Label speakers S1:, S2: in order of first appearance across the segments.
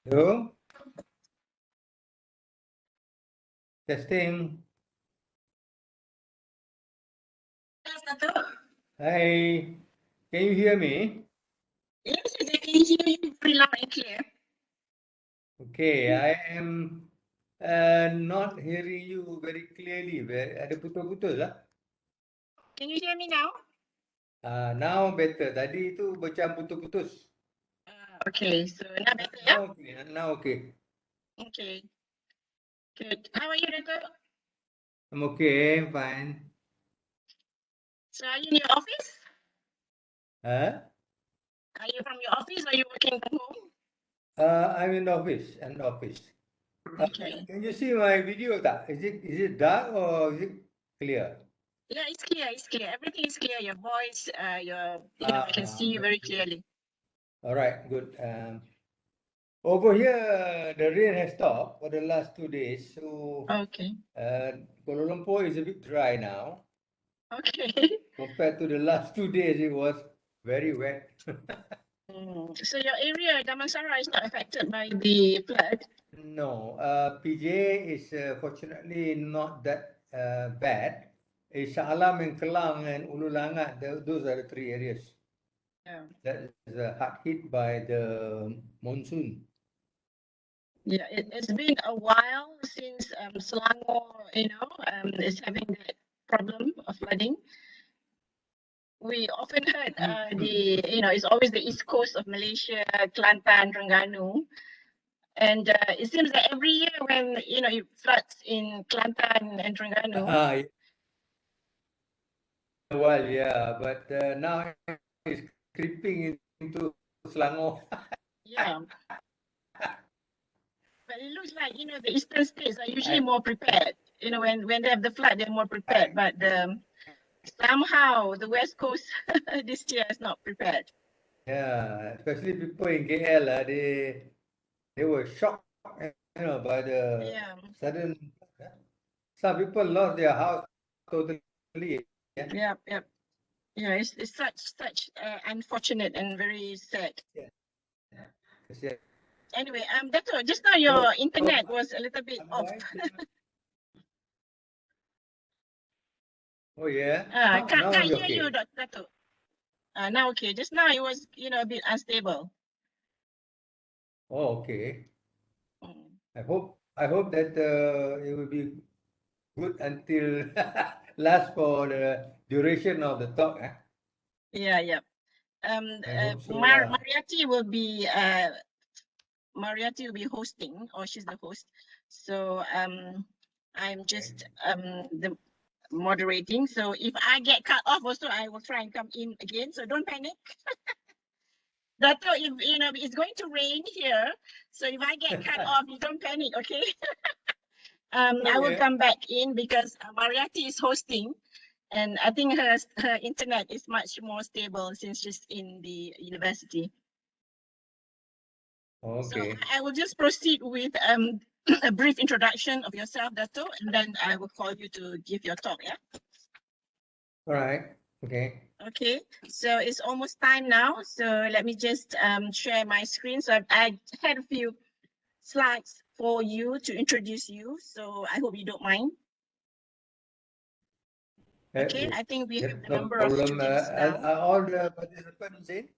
S1: Hello, testing.
S2: Yes, Dato'.
S1: Hi, can you hear me?
S2: Yes, I can hear you very loud and clear.
S1: Okay, I am not hearing you very clearly. Ada putus-putus lah.
S2: Can you hear me now?
S1: Now better. Tadi itu macam putus-putus.
S2: Okay, so now better, yeah?
S1: Now okay. Now okay.
S2: Okay, good. How are you, Dato'?
S1: I'm okay, fine.
S2: So are you in your office?
S1: Huh?
S2: Are you from your office or are you working from home?
S1: I'm in the office.
S2: Okay.
S1: Can you see my video tak? Is it dark or is it clear?
S2: Yeah, it's clear, it's clear. Everything is clear. Your voice, I can see you very clearly.
S1: All right, good. Over here, the rain has stopped for the last 2 days, so
S2: Okay,
S1: Kuala Lumpur is a bit dry now.
S2: okay.
S1: Compared to the last 2 days, it was very wet.
S2: So your area, Damansara, is not affected by the flood?
S1: No, PJ is fortunately not that bad. It's Shah Alam and Kelang and Ulu Langat, those are the three areas
S2: Yeah.
S1: that is hard hit by the monsoon.
S2: Yeah, it's been a while since Selangor, is having that problem of flooding. We often heard it's always the east coast of Malaysia, Kelantan, Terengganu. And it seems that every year when, it floods in Kelantan and Terengganu,
S1: Well, yeah, but now it's creeping into Selangor.
S2: yeah. But it looks like, the eastern states are usually
S1: I,
S2: more prepared. When they have the flood, they're more
S1: I,
S2: prepared. But somehow the west coast this year is not prepared.
S1: yeah, especially people in KL, they were shocked, by the
S2: Yeah.
S1: sudden. Some people lost their house totally. Yeah,
S2: Yep, yep. Yeah, it's such unfortunate and very sad.
S1: yeah, yeah.
S2: Anyway, Dato', just now
S1: So,
S2: your internet was a little bit off.
S1: oh yeah,
S2: Can't
S1: now it's
S2: hear you,
S1: okay.
S2: Dato'. Now okay. Just now it was, a bit unstable.
S1: Oh, okay.
S2: Mm.
S1: I hope that it will be good until last for the duration of the talk.
S2: Yeah, yeah.
S1: I hope so lah.
S2: Mariati will be hosting, or she's the host. So I'm just the moderating. So if I get cut off also, I will try and come in again. So don't panic. Dato, if it's going to rain here, so if I get cut off, you don't panic, okay? I will come back in because Mariati is hosting, and I think her internet is much more stable since she's in the university.
S1: Okay.
S2: So I will just proceed with a brief introduction of yourself, Dato, and then I will call you to give your talk. Yeah.
S1: All right. Okay.
S2: Okay. So it's almost time now. So let me just share my screen. So I had a few slides for you to introduce you. So I hope you don't mind. Okay. I think we have a
S1: No
S2: number of
S1: problem.
S2: students now.
S1: Are all the participants in?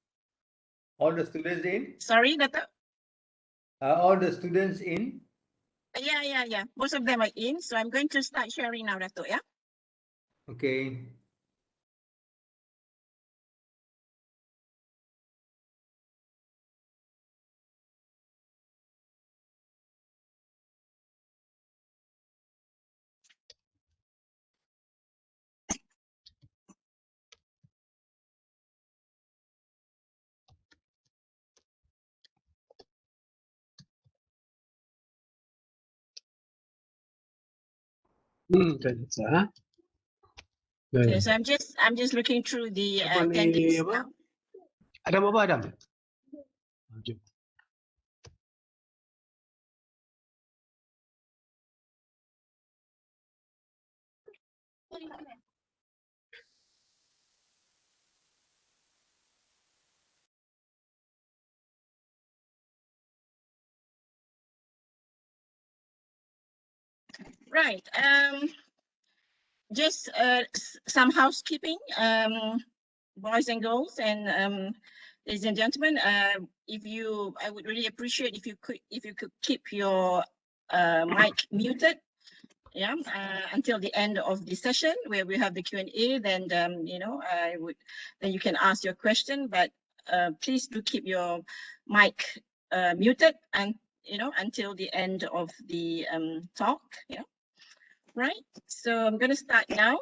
S1: All the students in?
S2: Sorry, Dato.
S1: Are all the students in?
S2: Yeah. Most of them are in. So I'm going to start sharing now, Dato. Yeah.
S1: Okay.
S2: Okay, so I'm just looking through the attendees now.
S3: Adam apa Adam?
S2: Right. Just some housekeeping, boys and girls, and ladies and gentlemen. I would really appreciate if you could keep your mic muted. Yeah, until the end of the session where we have the Q&A. Then then you can ask your question. But please do keep your mic muted and until the end of the talk. Yeah. Right, so I'm going to start now.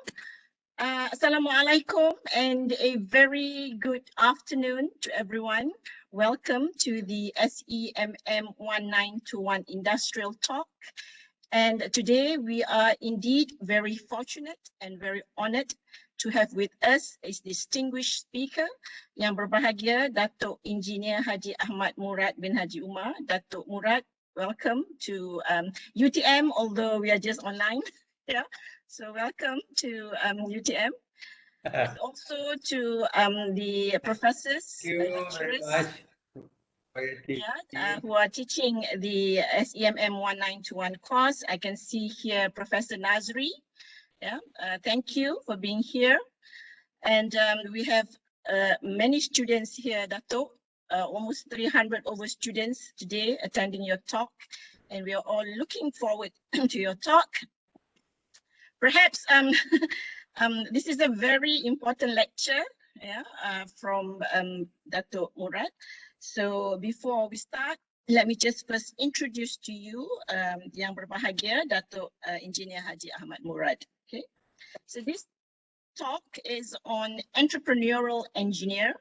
S2: Assalamualaikum and a very good afternoon to everyone. Welcome to the SEMM1921 Industrial Talk. And today we are indeed very fortunate and very honored to have with us a distinguished speaker yang berbahagia, Datuk Engineer Haji Ahmad Murad bin Haji Umar. Datuk Murad, welcome to UTM, although we are just online. Yeah, so welcome to UTM. Also to the professors, lecturers, who are teaching the SEMM1921 course. I can see here Professor Nazri. Yeah, thank you for being here. And we have many students here, Dato', almost 300 over students today attending your talk. And we are all looking forward to your talk. Perhaps this is a very important lecture, yeah, from Dato' Murad. So before we start, let me just first introduce to you yang berbahagia, Dato' Engineer Haji Ahmad Murad. Okay, so this talk is on entrepreneurial engineer,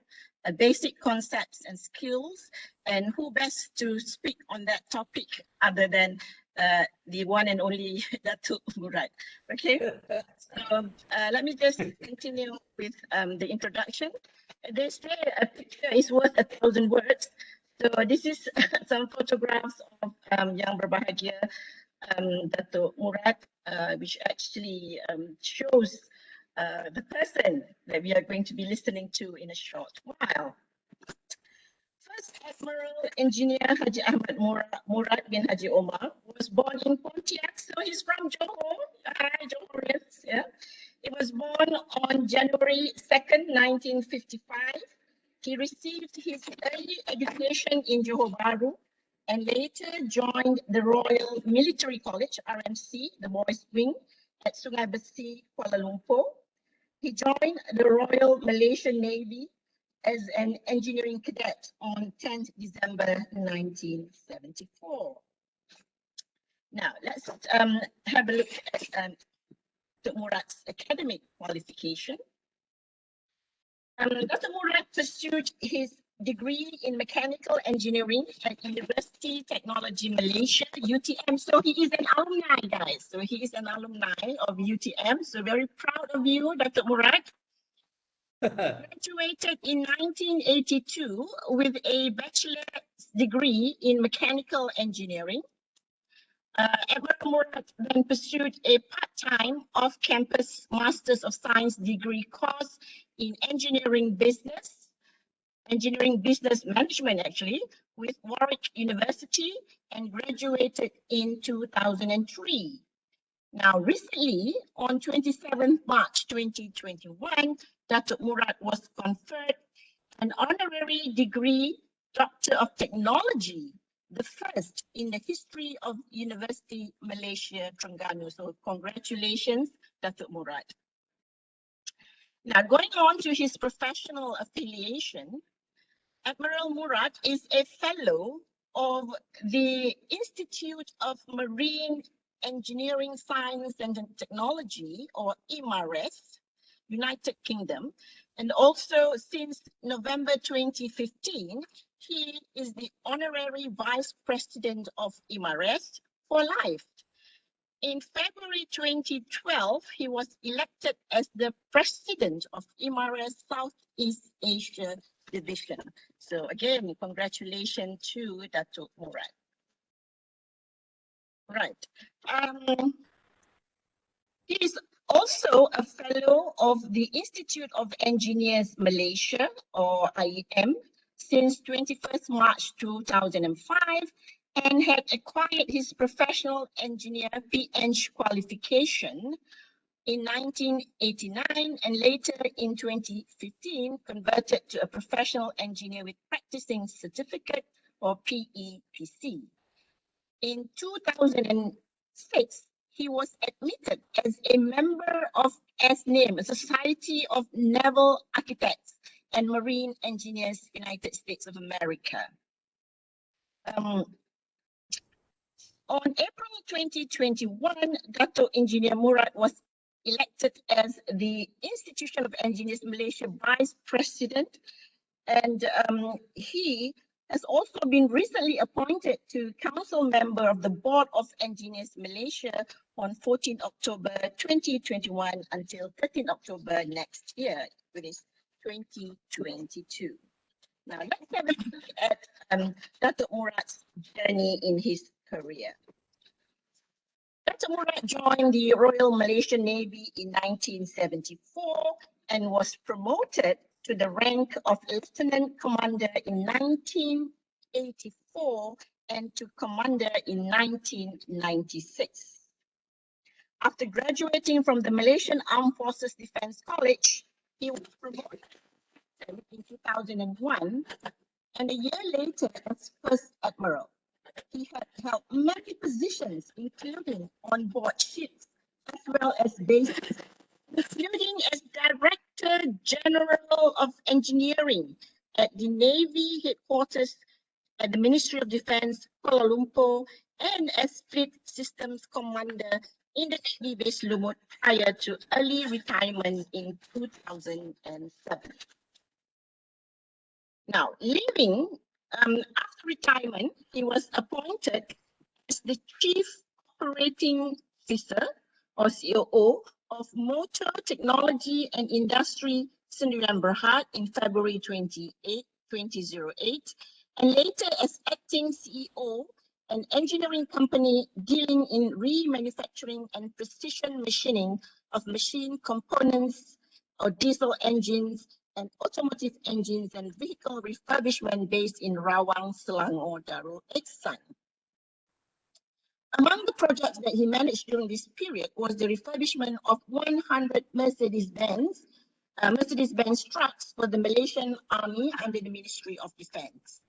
S2: basic concepts and skills, and who best to speak on that topic other than the one and only Dato' Murad. Okay, so let me just continue with the introduction. They say a picture is worth 1,000 words. So this is some photographs of yang berbahagia Dato' Murad, which actually shows the person that we are going to be listening to in a short while. First Admiral Engineer Haji Ahmad Murad bin Haji Omar was born in Pontiac, so he's from Johor. Hi, Johorians. Yeah. He was born on January 2nd, 1955. He received his early education in Johor Bahru and later joined the Royal Military College, RMC, the Boys Wing, at Sungai Besi, Kuala Lumpur. He joined the Royal Malaysian Navy as an engineering cadet on 10th December 1974. Now, let's have a look at Dr. Murad's academic qualification. Dr. Murad pursued his degree in mechanical engineering at University Technology Malaysia, UTM. So he is an alumni, guys. So he is an alumni of UTM. So very proud of you, Dr. Murad. Graduated in 1982 with a bachelor's degree in mechanical engineering. Admiral Murad then pursued a part-time off-campus Masters of Science degree course in engineering business management, actually, with Warwick University, and graduated in 2003. Now, recently, on 27th March 2021, Dr. Murad was conferred an honorary degree, Doctor of Technology, the first in the history of University Malaysia, Terengganu. So congratulations, Dr. Murad. Now, going on to his professional affiliation, Admiral Murad is a fellow of the Institute of Marine Engineering, Science and Technology, or IMARES, United Kingdom. And also since November 2015, he is the honorary vice president of IMARES for life. In February 2012, he was elected as the president of IMARES Southeast Asia Division. So again, congratulations to Dato' Murad. Right. He is also a fellow of the Institute of Engineers Malaysia, or IEM, since 21st March 2005, and had acquired his professional engineer PEng qualification in 1989 and later in 2015 converted to a professional engineer with practicing certificate or PEPC. In 2006, he was admitted as a member of SNAME, a Society of Naval Architects and Marine Engineers, United States of America. On April 2021, Dato Engineer Murad was elected as the Institution of Engineers Malaysia Vice President, and he has also been recently appointed to Council Member of the Board of Engineers Malaysia on 14 October 2021 until 13 October next year, which is 2022. Now let's have a look at Dato Murad's journey in his career. Dato Murad joined the Royal Malaysian Navy in 1974 and was promoted to the rank of Lieutenant Commander in 1984 and to Commander in 1996. After graduating from the Malaysian Armed Forces Defence College, he was promoted in 2001 and a year later as First Admiral. He had held many positions, including on board ships, as well as bases, including as Director General of Engineering at the Navy headquarters at the Ministry of Defence, Kuala Lumpur, and as Fleet Systems Commander in the Navy base Lumut prior to early retirement in 2007. Now, after retirement, he was appointed as the Chief Operating Officer or COO of Motor Technology and Industry Sdn Bhd in February 2008, and later as acting CEO, an engineering company dealing in remanufacturing and precision machining of machine components or diesel engines and automotive engines and vehicle refurbishment based in Rawang, Selangor, Darul Ihsan. Among the projects that he managed during this period was the refurbishment of 100 Mercedes-Benz trucks for the Malaysian Army under the Ministry of Defence.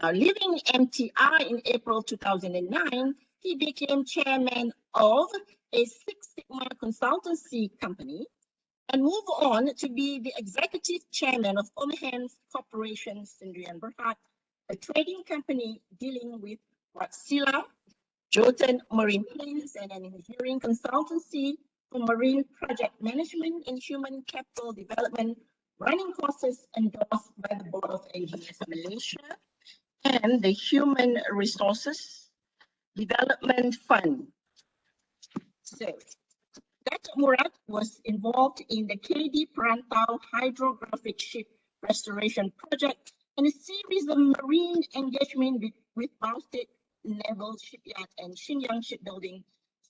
S2: Now, leaving MTI in April 2009, he became chairman of a Six Sigma consultancy company and moved on to be the executive chairman of Omahans Corporation Sdn Bhd, a trading company dealing with Watsila, Jotun Marine Planes, and an engineering consultancy for marine project management and human capital development, running courses endorsed by the Board of Engineers Malaysia and the Human Resources Development Fund. So, Dato Murad was involved in the KD Perantau hydrographic ship restoration project and a series of marine engagement with Baltic Naval Shipyard and Shenyang Shipbuilding,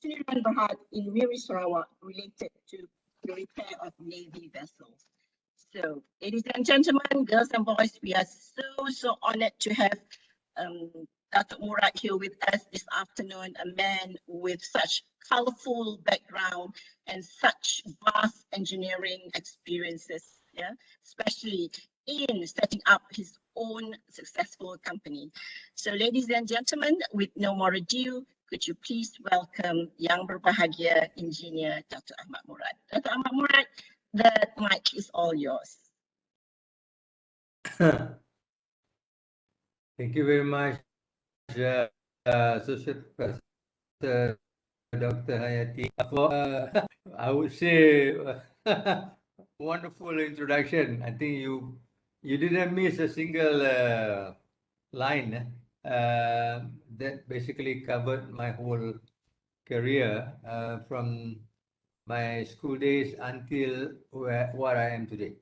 S2: Sdn Bhd in Miri, Sarawak, related to the repair of Navy vessels. So, ladies and gentlemen, girls and boys, we are so honored to have Dato Murad here with us this afternoon, a man with such colorful background and such vast engineering experiences, especially in setting up his own successful company. So ladies and gentlemen, with no more ado, could you please welcome Yang Berbahagia Engineer Dato Ahmad Murad. Dato Ahmad Murad, the mic is all yours.
S1: Thank you very much, Associate Professor Dr. Hayati, for I would say wonderful introduction. I think you didn't miss a single line that basically covered my whole career from my school days until what I am today.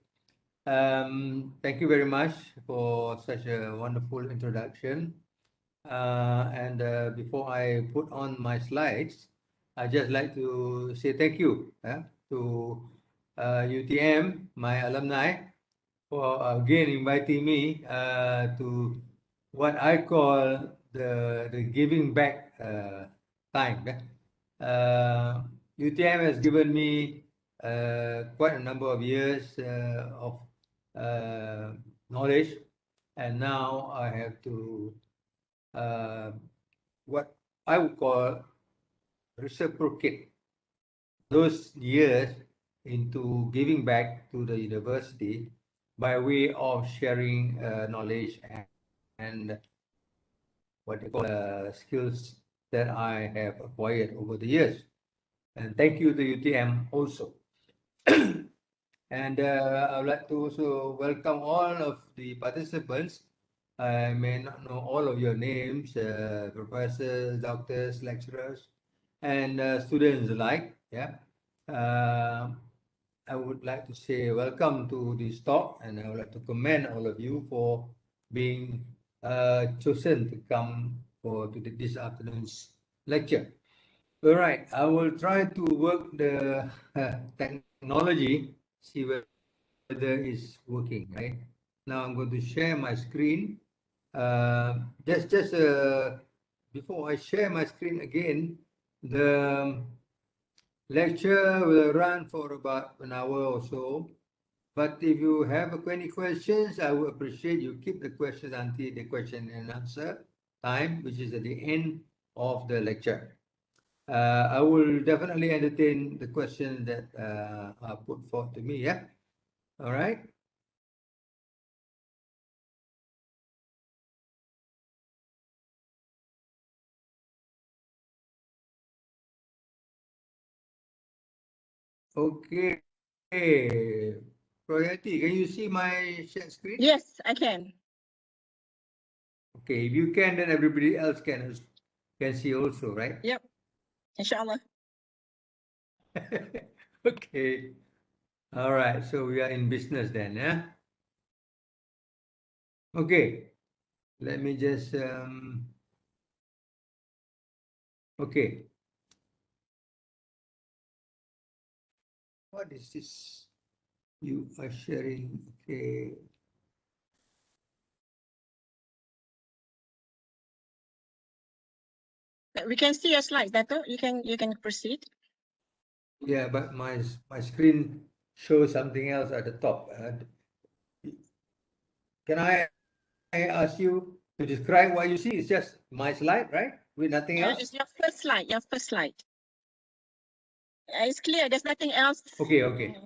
S1: Thank you very much for such a wonderful introduction. Before I put on my slides, I'd just like to say thank you to UTM, my alumni, for again inviting me to what I call the giving back time. UTM has given me quite a number of years of knowledge, and now I have to what I would call reciprocate those years into giving back to the university by way of sharing knowledge and what they call skills that I have acquired over the years. And thank you to UTM also. And I would like to also welcome all of the participants. I may not know all of your names, professors, doctors, lecturers, and students alike. Yeah. Uh, I would like to say welcome to this talk, and I would like to commend all of you for being chosen to come for to this afternoon's lecture. All right, I will try to work the technology, see whether it's working, right? Now I'm going to share my screen. Just before I share my screen again, the lecture will run for about an hour or so. But if you have any questions, I would appreciate you keep the questions until the question and answer time, which is at the end of the lecture. I will definitely entertain the questions that are put forth to me. Yeah. All right. Okay. Royalty, can you see my share screen?
S2: Yes, I can.
S1: Okay. If you can, then everybody else can see also, right?
S2: Yep. Inshallah.
S1: Okay. All right. So we are in business then, yeah. Okay. Let me just okay. What is this? You are sharing. Okay.
S2: We can see your slides, Dato. You can proceed.
S1: Yeah, but my screen shows something else at the top. Can I ask you to describe what you see? It's just my slide, right? With nothing else?
S2: It's your first slide. Your first slide. It's clear. There's nothing else.
S1: Okay, okay.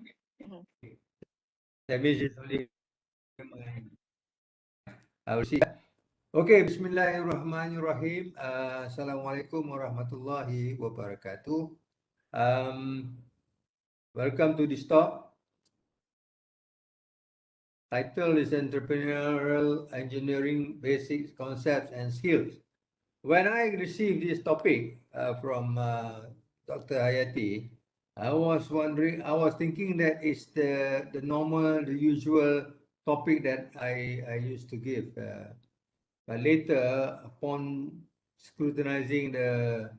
S2: Mhm.
S1: That means it's only my, I will see. Okay, Bismillahirrahmanirrahim. Assalamualaikum warahmatullahi wabarakatuh. Welcome to this talk. Title is Entrepreneurial Engineering Basics, Concepts and Skills. When I received this topic from Dr. Hayati, I was thinking that it's the normal, the usual topic that I used to give. But later, upon scrutinizing the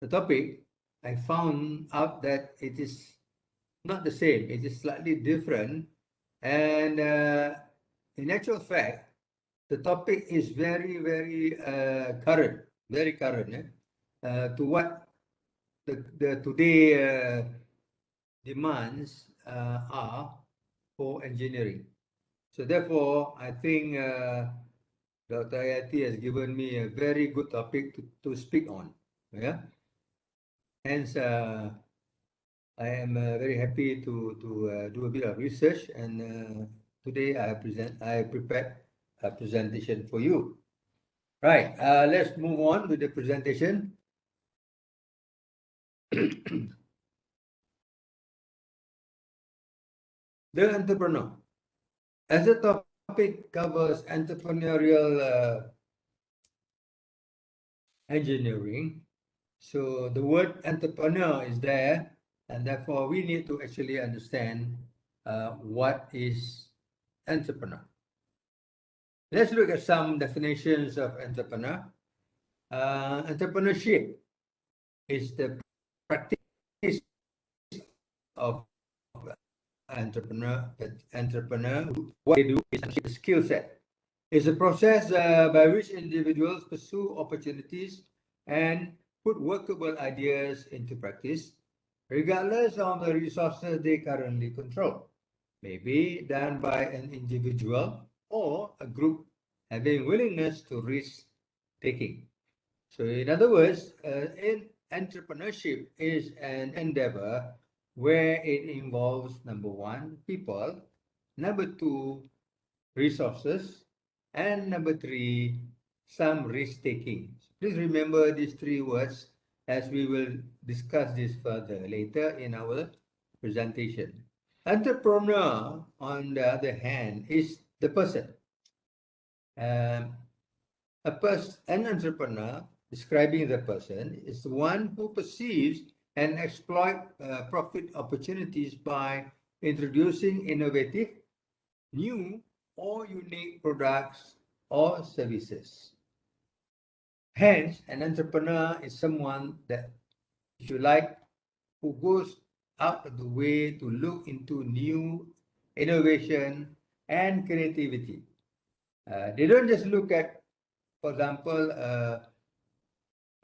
S1: topic, I found out that it is not the same. It is slightly different. And in actual fact, the topic is very, very current, very current to what the today demands are for engineering. So therefore, I think Dr. Ayati has given me a very good topic to speak on. Yeah. Hence, I am very happy to do a bit of research, and today I prepared a presentation for you. Right, let's move on with the presentation. The entrepreneur. As the topic covers entrepreneurial engineering, so the word entrepreneur is there, and therefore we need to actually understand what is entrepreneur. Let's look at some definitions of entrepreneur. Entrepreneurship is the practice of entrepreneur. What they do is a skill set It's a process by which individuals pursue opportunities and put workable ideas into practice, regardless of the resources they currently control. May be done by an individual or a group having willingness to risk taking. So, in other words, in entrepreneurship is an endeavor where it involves number one, people, number two, resources, and number three, some risk taking. Please remember these three words as we will discuss this further later in our presentation. Entrepreneur, on the other hand, is the person. Um, an entrepreneur, describing the person, is the one who perceives and exploit profit opportunities by introducing innovative, new, or unique products or services. Hence, an entrepreneur is someone that, if you like, who goes out of the way to look into new innovation and creativity. They don't just look at, for example, a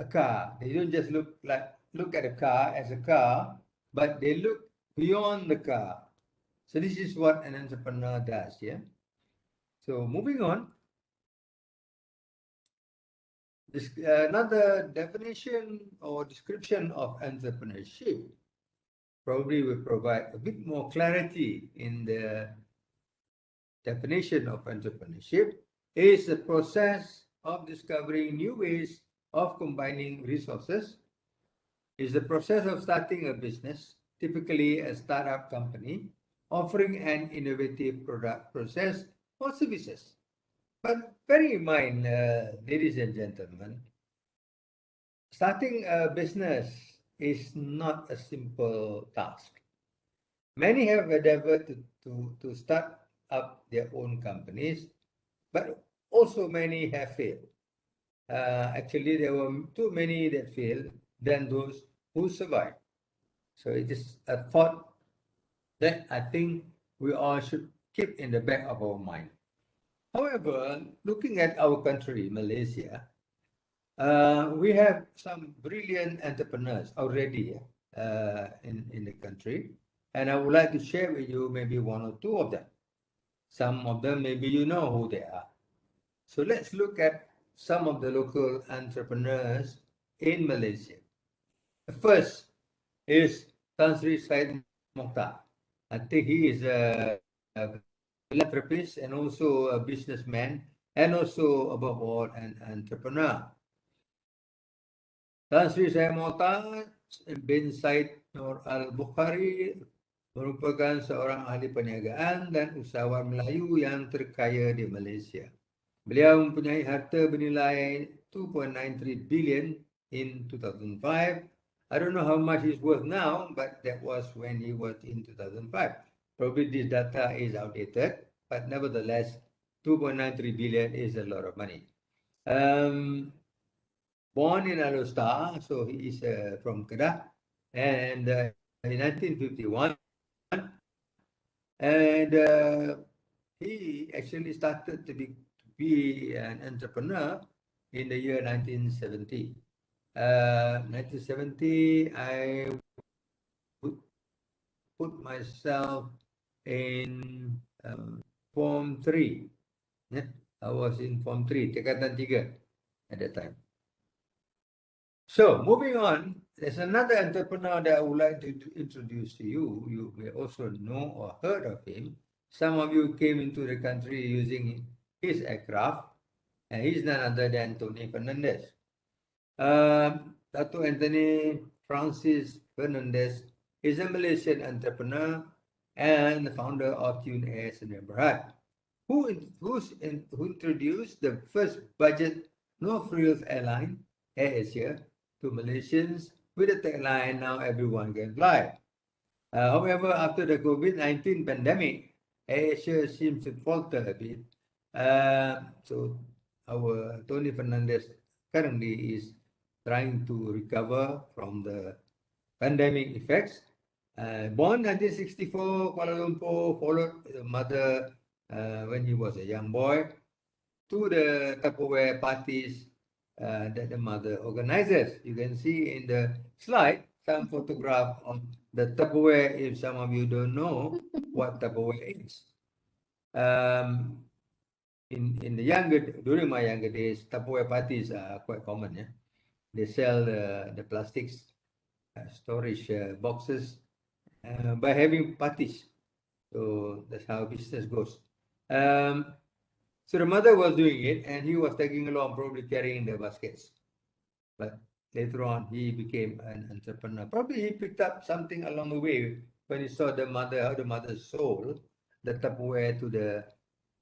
S1: car. They don't just look at a car as a car, but they look beyond the car. So this is what an entrepreneur does. Yeah. So moving on, this another definition or description of entrepreneurship probably will provide a bit more clarity in the definition of entrepreneurship is the process of discovering new ways of combining resources, is the process of starting a business, typically a startup company, offering an innovative product, process, or services. But bear in mind, ladies and gentlemen, starting a business is not a simple task. Many have endeavored to start up their own companies, but also many have failed. Actually, there were too many that failed than those who survived. So it is a thought that I think we all should keep in the back of our mind. However, looking at our country, Malaysia, we have some brilliant entrepreneurs already in the country, and I would like to share with you maybe one or two of them. Some of them, maybe you know who they are. So let's look at some of the local entrepreneurs in Malaysia. The first is Tan Sri Syed Mokhtar. I think he is a philanthropist and also a businessman and also above all an entrepreneur. Tan Sri Syed Mokhtar bin Said Nur Al-Bukhari merupakan seorang ahli perniagaan dan usahawan Melayu yang terkaya di Malaysia. Beliau mempunyai harta bernilai 2.93 billion in 2005. I don't know how much he's worth now, but that was when he was in 2005. Probably this data is outdated, but nevertheless, 2.93 billion is a lot of money. Born in Alostar, so he is from Kedah, and in 1951, and he actually started to be an entrepreneur in the year 1970. 1970, I would put myself in Form 3. Yeah? I was in Form 3, Tingkatan 3 at that time. So, moving on, there's another entrepreneur that I would like to introduce to you. You may also know or heard of him. Some of you came into the country using his aircraft, and he's none other than Tony Fernandez. Dato Anthony Francis Fernandez is a Malaysian entrepreneur and the founder of Tune Air Sdn Bhd, who introduced the first budget no-frills airline, Air Asia, to Malaysians with the tagline, "Now everyone can fly." However, after the COVID-19 pandemic, Air Asia seems to falter a bit. So our Tony Fernandez currently is trying to recover from the pandemic effects. Born 1964, Kuala Lumpur, followed his mother when he was a young boy. to the Tupperware parties that the mother organizes. You can see in the slide some photograph of the Tupperware, if some of you don't know what Tupperware is. In the during my younger days, Tupperware parties are quite common. Yeah, they sell the plastics storage boxes by having parties. So that's how business goes. So the mother was doing it, and he was tagging along, probably carrying the baskets. But later on, he became an entrepreneur. Probably he picked up something along the way when he saw the mother, how the mother sold the Tupperware to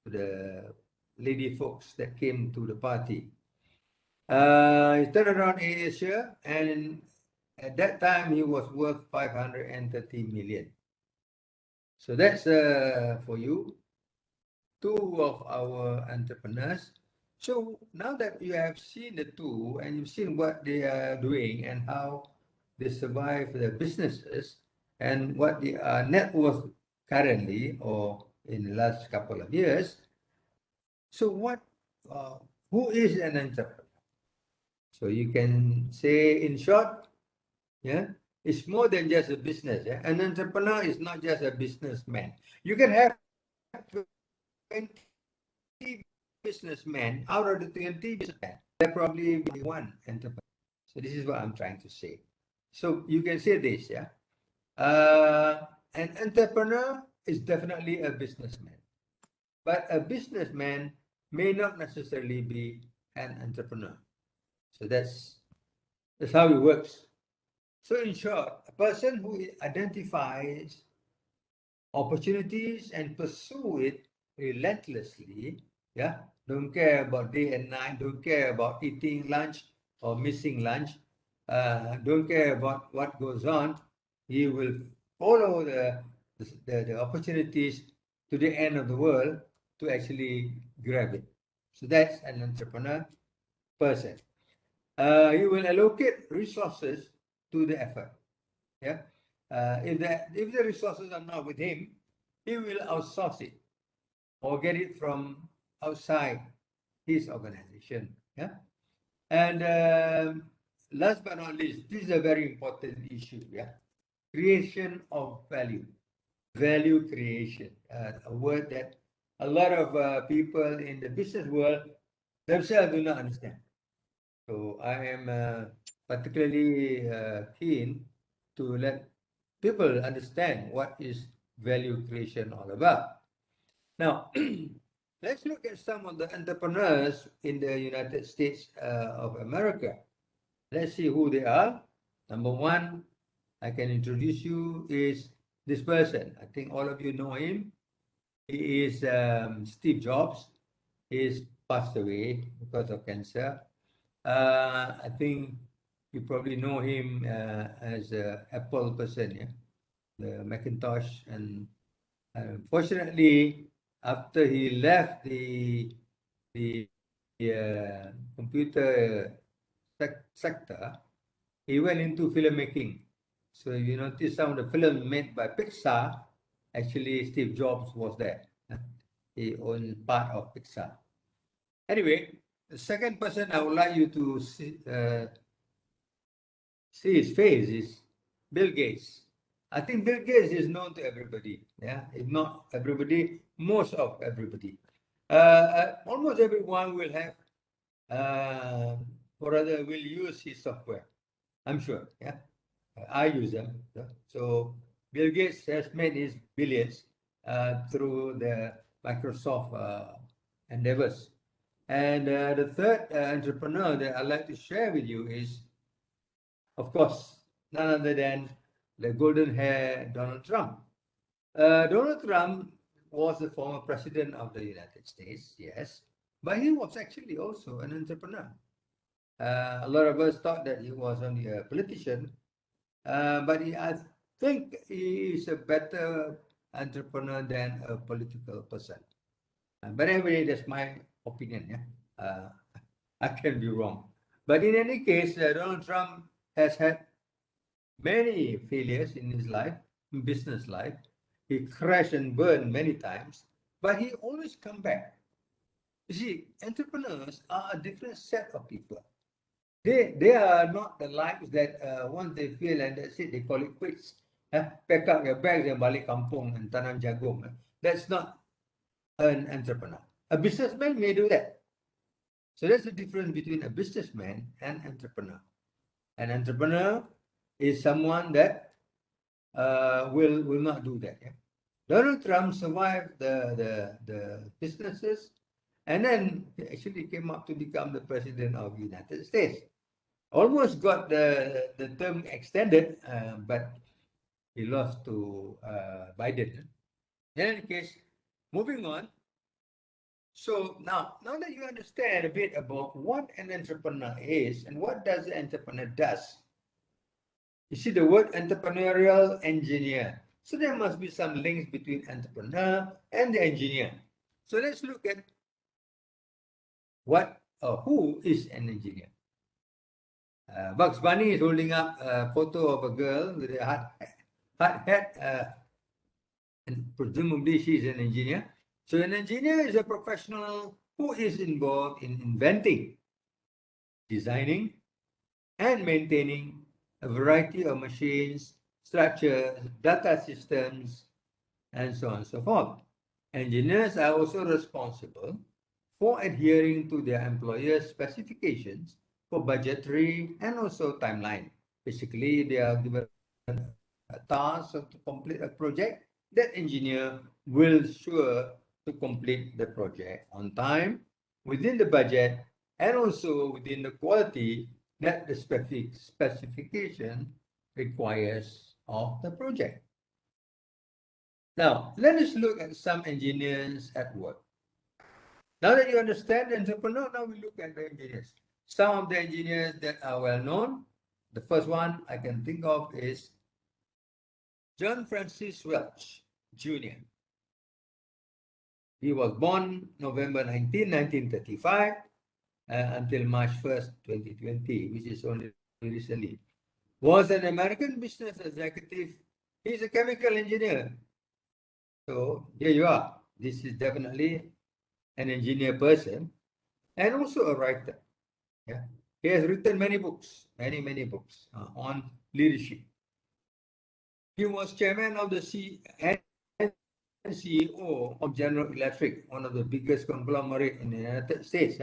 S1: the lady folks that came to the party. He turned around in Asia, and at that time he was worth 530 million. So that's for you, two of our entrepreneurs. So now that you have seen the two and you've seen what they are doing and how they survive their businesses and what the net worth currently or in the last couple of years. So who is an entrepreneur? So you can say in short, yeah, it's more than just a business. Yeah? An entrepreneur is not just a businessman. You can have 20 businessmen. Out of the 20 businessmen, there probably be one entrepreneur. So this is what I'm trying to say. So you can say this, yeah. An entrepreneur is definitely a businessman, but a businessman may not necessarily be an entrepreneur. So that's how it works. So in short, a person who identifies opportunities and pursue it relentlessly, yeah, don't care about day and night, don't care about eating lunch or missing lunch, don't care about what goes on, he will follow the opportunities to the end of the world to actually grab it. So that's an entrepreneur person. He will allocate resources to the effort. Yeah. If the resources are not with him, he will outsource it or get it from outside his organization. Yeah. And last but not least, this is a very important issue. Yeah. Creation of value. Value creation. A word that a lot of people in the business world themselves do not understand. So I am particularly keen to let people understand what is value creation all about. Now, let's look at some of the entrepreneurs in the United States of America. Let's see who they are. Number one, I can introduce you is this person. I think all of you know him. He is Steve Jobs. He is passed away because of cancer. I think you probably know him as an Apple person, yeah, the Macintosh, and fortunately, after he left the computer sector, he went into filmmaking. So you notice some of the films made by Pixar. Actually, Steve Jobs was there. He owned part of Pixar. Anyway, the second person I would like you to see his face is Bill Gates. I think Bill Gates is known to everybody. Yeah, if not everybody, most of everybody. Almost everyone will have, or rather, will use his software. I'm sure. Yeah, I use them. Yeah. So Bill Gates has made his billions through the Microsoft endeavors. And the third entrepreneur that I'd like to share with you is, of course, none other than the golden hair Donald Trump. Donald Trump was the former president of the United States, yes, but he was actually also an entrepreneur. A lot of us thought that he was only a politician, but I think he is a better entrepreneur than a political person. But anyway, that's my opinion. Yeah, I can be wrong. But in any case, Donald Trump has had many failures in his life, in business life. He crashed and burned many times, but he always come back. You see, entrepreneurs are a different set of people. They are not the likes that once they feel and that's it, they call it quits. Pack up your bags and balik kampung and tanam jagung. That's not an entrepreneur. A businessman may do that. So that's the difference between a businessman and entrepreneur. An entrepreneur is someone that will not do that. Yeah? Donald Trump survived the businesses and then he actually came up to become the president of the United States. Almost got the term extended, but he lost to Biden. In any case, moving on. So now that you understand a bit about what an entrepreneur is and what does the entrepreneur does, you see the word entrepreneurial engineer. So there must be some links between entrepreneur and the engineer. So let's look at what or who is an engineer. Bugs Bunny is holding up a photo of a girl with a hard hat, and presumably she is an engineer. So an engineer is a professional who is involved in inventing, designing, and maintaining a variety of machines, structures, data systems, and so on and so forth. Engineers are also responsible for adhering to their employer's specifications for budgetary and also timeline. Basically, they are given a task to complete a project. That engineer will sure to complete the project on time, within the budget, and also within the quality that the specification requires of the project. Now, let us look at some engineers at work. Now that you understand the entrepreneur, now we look at the engineers. Some of the engineers that are well known. The first one I can think of is John Francis Welch Jr. He was born November 19, 1935 until March 1st, 2020, which is only recently. Was an American business executive. He's a chemical engineer. So here you are. This is definitely an engineer person and also a writer. Yeah. He has written many books, many books on leadership. He was chairman of the and CEO of General Electric, one of the biggest conglomerate in the United States.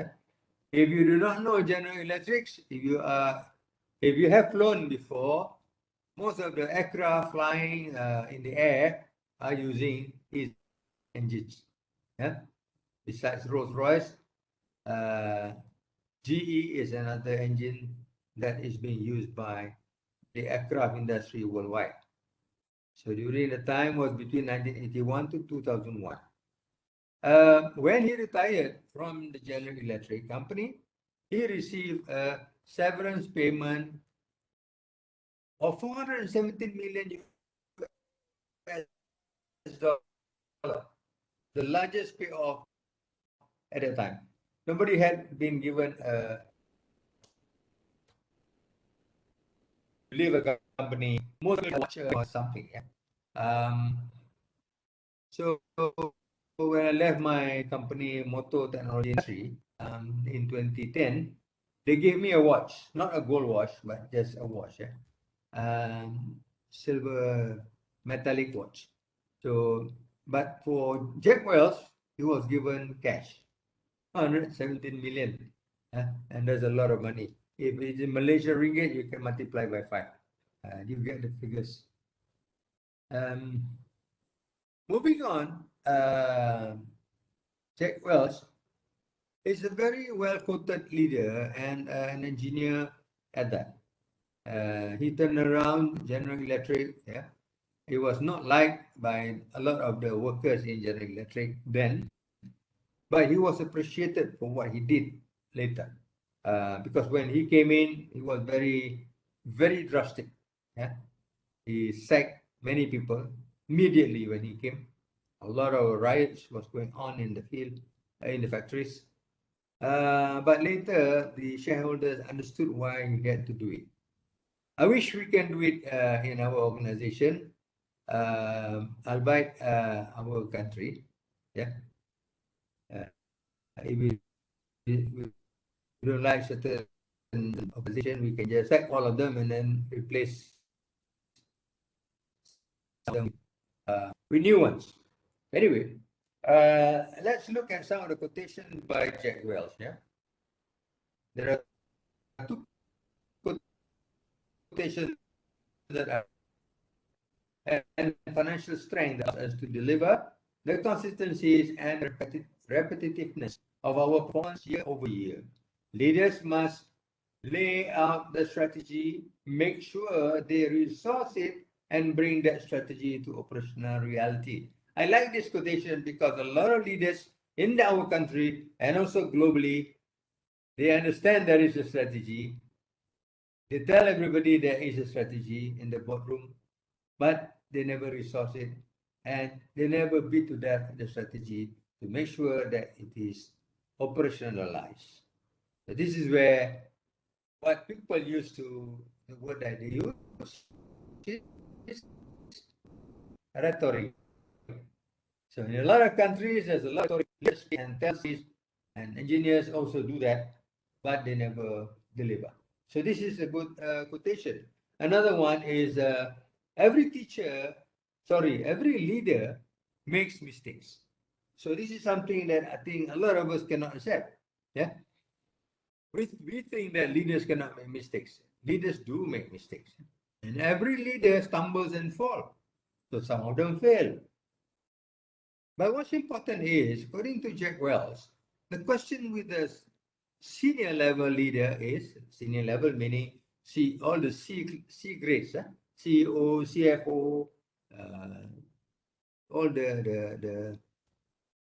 S1: If you do not know General Electric, if you have flown before, most of the aircraft flying in the air are using his engines. Yeah. Besides Rolls-Royce, GE is another engine that is being used by the aircraft industry worldwide. So during the time was between 1981 to 2001. When he retired from the General Electric company, he received a severance payment of 417 million US dollars, the largest payoff at that time. Nobody had been given to leave a company, most or something. Yeah. So when I left my company, Moto Technology Industry, in 2010, they gave me a watch, not a gold watch, but just a watch. Yeah. Silver metallic watch. So, but for Jack Welch, he was given cash, 117 million. And there's a lot of money. If it's in Malaysia ringgit, you can multiply by 5. You get the figures. Moving on, Jack Welch is a very well-quoted leader and an engineer at that. He turned around General Electric. Yeah, he was not liked by a lot of the workers in General Electric then, but he was appreciated for what he did later. Because when he came in, he was very drastic. Yeah, he sacked many people immediately when he came. A lot of riots was going on in the field, in the factories. But later, the shareholders understood why he had to do it. I wish we can do it in our organization, albeit our country. Yeah. If we don't like certain opposition, we can just sack all of them and then replace them with new ones. Anyway, let's look at some of the quotations by Jack Welch. Yeah, there are two quotations that are and financial strength allows us to deliver the consistencies and repetitiveness of our performance year over year. Leaders must lay out the strategy, make sure they resource it, and bring that strategy to operational reality. I like this quotation because a lot of leaders in our country and also globally, they understand there is a strategy. They tell everybody there is a strategy in the boardroom, but they never resource it and they never beat to death the strategy to make sure that it is operationalized. So this is where what people used to, the word that they use is rhetoric. So in a lot of countries, there's a lot of rhetoric and thesis, and engineers also do that, but they never deliver. So this is a good quotation. Another one is every every leader makes mistakes. So this is something that I think a lot of us cannot accept. Yeah, we think that leaders cannot make mistakes. Leaders do make mistakes, and every leader stumbles and falls. So some of them fail. But what's important is, according to Jack Welch, the question with the senior level leader is senior level meaning all the C grades, CEO, CFO, all the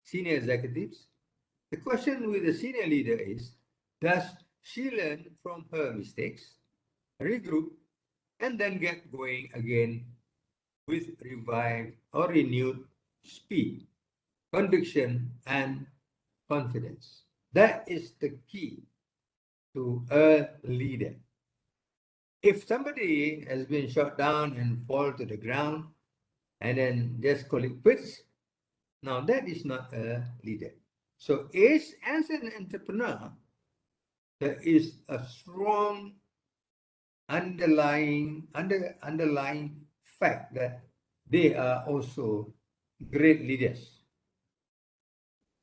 S1: senior executives. The question with the senior leader is, does she learn from her mistakes, regroup, and then get going again with revived or renewed speed, conviction, and confidence? That is the key to a leader. If somebody has been shot down and fall to the ground and then just call it quits, now that is not a leader. So as an entrepreneur, there is a strong underlying fact that they are also great leaders.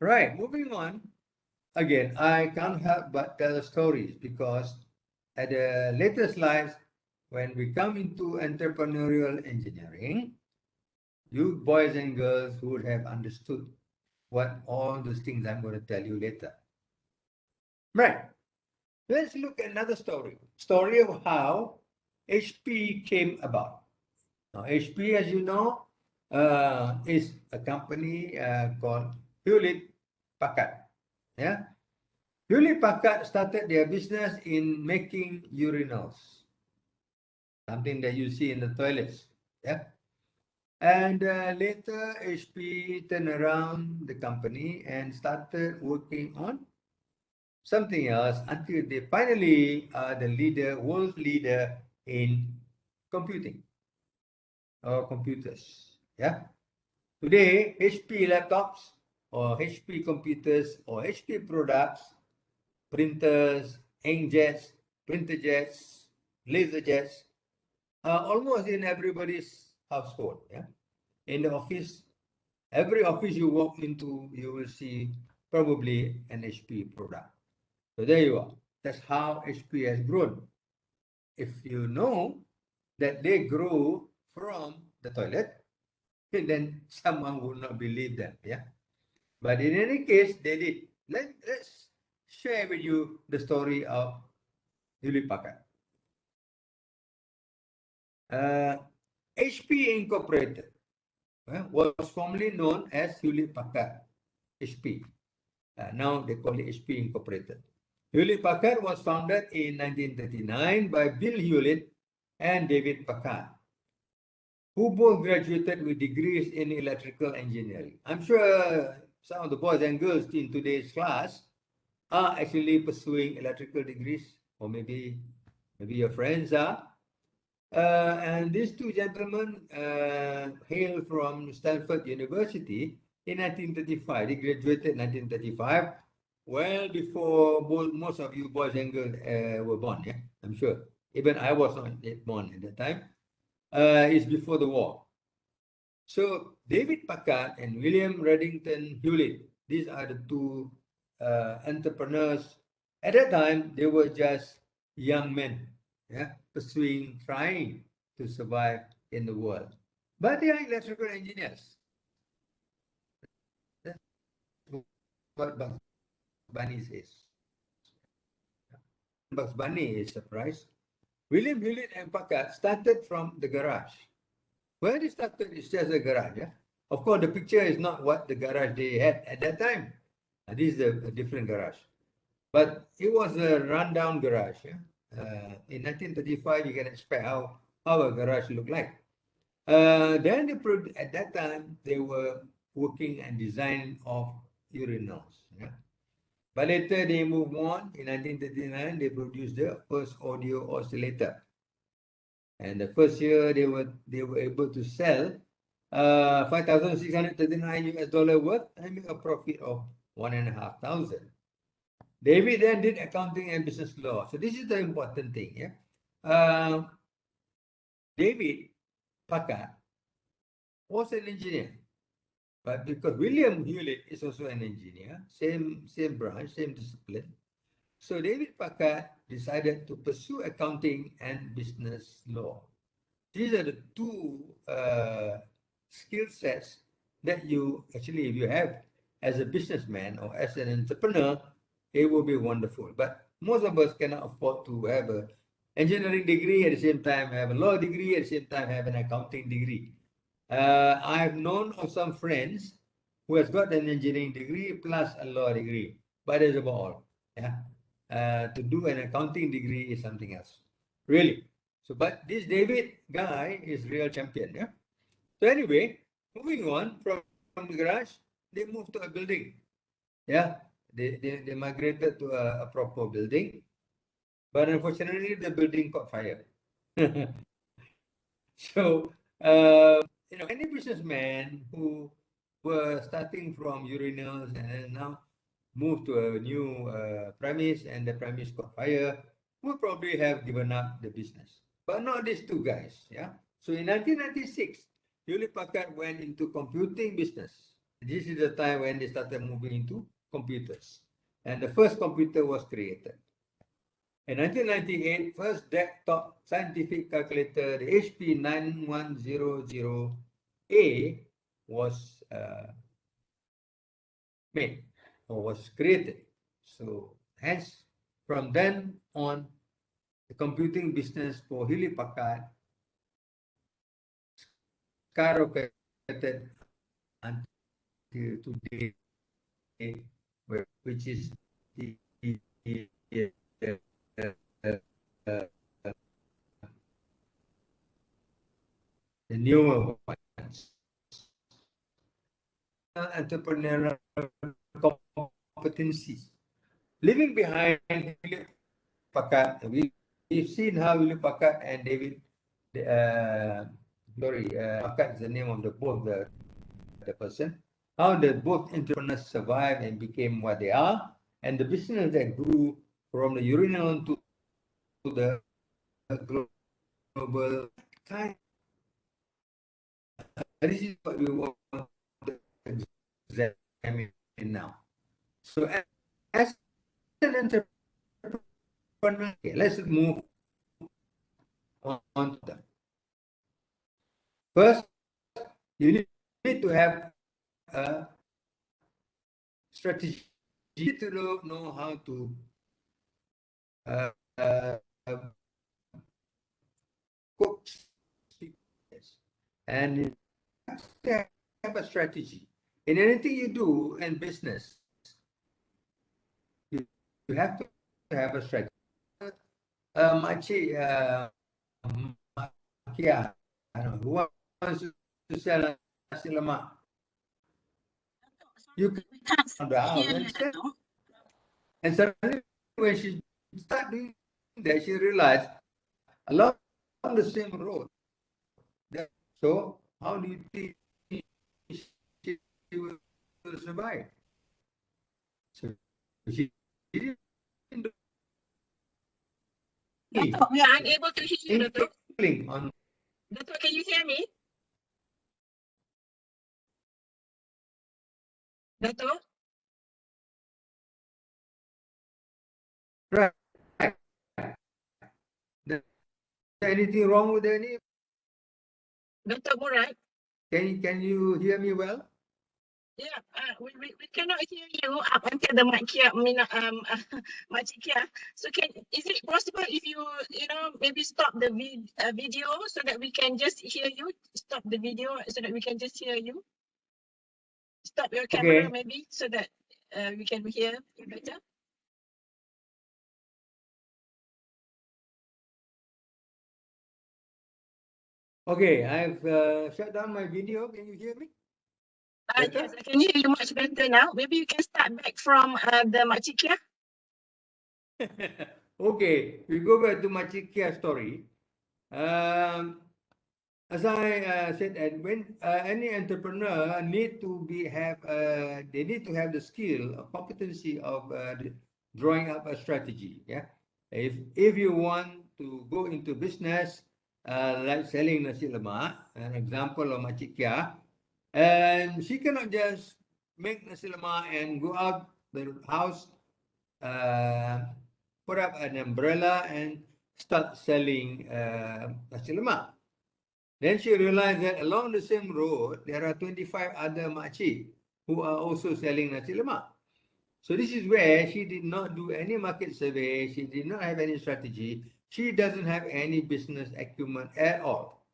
S1: Right, moving on. Again, I can't help but tell stories because at the later slides, when we come into entrepreneurial engineering, you boys and girls would have understood what all those things I'm going to tell you later. Right. Let's look at another story. Story of how HP came about. Now, HP, as you know, is a company called Hewlett Packard. Yeah. Hewlett Packard started their business in making urinals, something that you see in the toilets. Yeah. And later, HP turned around the company and started working on something else until they finally are the world leader in computing or computers. Yeah. Today, HP laptops or HP computers or HP products, printers, inkjets, printer jets, laser jets, are almost in everybody's household. Yeah. In the office, every office you walk into, you will see probably an HP product. So there you are. That's how HP has grown. If you know that they grew from the toilet, then someone would not believe that. Yeah. But in any case, they did. Let's share with you the story of Hewlett Packard. HP Incorporated was formerly known as Hewlett Packard, HP. Now they call it HP Incorporated. Hewlett Packard was founded in 1939 by Bill Hewlett and David Packard, who both graduated with degrees in electrical engineering. I'm sure some of the boys and girls in today's class are actually pursuing electrical degrees, or maybe your friends are. And these two gentlemen hail from Stanford University in 1935. They graduated in 1935 well before most of you boys and girls were born, yeah, I'm sure. Even I was not yet born at that time. It's before the war. So David Packard and William Reddington Hewlett, these are the two entrepreneurs. At that time, they were just young men, yeah, trying to survive in the world. But they are electrical engineers. That's what Bugs Bunny says. Bugs Bunny is surprised. William Hewlett and Packard started from the garage. Where they started is just a garage. Yeah? Of course, the picture is not what the garage they had at that time. This is a different garage. But it was a rundown garage. Yeah? In 1935, you can expect how a garage looked like. Then at that time, they were working and design of urinals. Yeah? But later they moved on. In 1939, they produced the first audio oscillator. And the first year they were able to sell 5,639 US dollar worth and make a profit of 1,500. David then did accounting and business law. So this is the important thing. Yeah, David Packard was an engineer, but because William Hewlett is also an engineer, same branch, same discipline. So David Packard decided to pursue accounting and business law. These are the two skill sets that you actually, if you have as a businessman or as an entrepreneur, it will be wonderful. But most of us cannot afford to have a engineering degree at the same time, have a law degree at the same time, have an accounting degree. I've known of some friends who has got an engineering degree plus a law degree, but that's about all. Yeah, to do an accounting degree is something else, really. So, but this David guy is real champion. Yeah. So anyway, moving on from the garage, they moved to a building. Yeah, they migrated to a proper building, but unfortunately, the building caught fire. So, any businessman who were starting from urinals and then now moved to a new premise and the premise caught fire would probably have given up the business. But not these two guys. Yeah. So in 1996, Hewlett Packard went into computing business. This is the time when they started moving into computers. And the first computer was created. In 1998, first desktop scientific calculator, the HP 9100A, was made or was created. So hence, from then on, the computing business for Hewlett Packard skyrocketed until today, which is the newer ones. Entrepreneurial competencies. Leaving behind Hewlett Packard, we've seen how Hewlett Packard and David, Packard is the name of the person, how the both entrepreneurs survived and became what they are, and the business that grew from the urinal to the global kind. This is what we want to examine now. So as an entrepreneur, okay, let's move on to them. First, you need to have a strategy. You need to know how to uh, uh, cook, and you have a strategy. In anything you do in business, you have to have a strategy. Makcik, Makia, who wants to sell nasi lemak? You can on the house, understand? And suddenly, when she started doing that, she realized along the same road. So, how do you think she will survive? So She didn't do
S2: Dato', we are unable to hear you, Dato'.
S1: anything on.
S2: Dato', can you hear me? Dato'?
S1: Right. Is there anything wrong with any?
S2: Dato' Murad?
S1: Can you hear me well?
S2: Yeah, we cannot hear you up until the mic here, Makcik Kia. So is it possible if you maybe stop the video so that we can just hear you? Stop the video so that we can just hear you. Stop your camera
S1: Okay.
S2: maybe so that we can hear you better.
S1: Okay, I've shut down my video. Can you hear me?
S2: Yes, I can hear you much better now. Maybe you can start back from the Makcik Kia.
S1: Okay, we go back to my Chikia story. As I said, and when any entrepreneur need to they need to have the skill, competency of drawing up a strategy. Yeah, if you want to go into business, like selling nasi lemak, an example of Makcik Kia, and she cannot just make nasi lemak and go out the house, uh, put up an umbrella and start selling nasi lemak. Then she realized that along the same road, there are 25 other makcik who are also selling nasi lemak. So this is where she did not do any market survey. She did not have any strategy. She doesn't have any business acumen at all.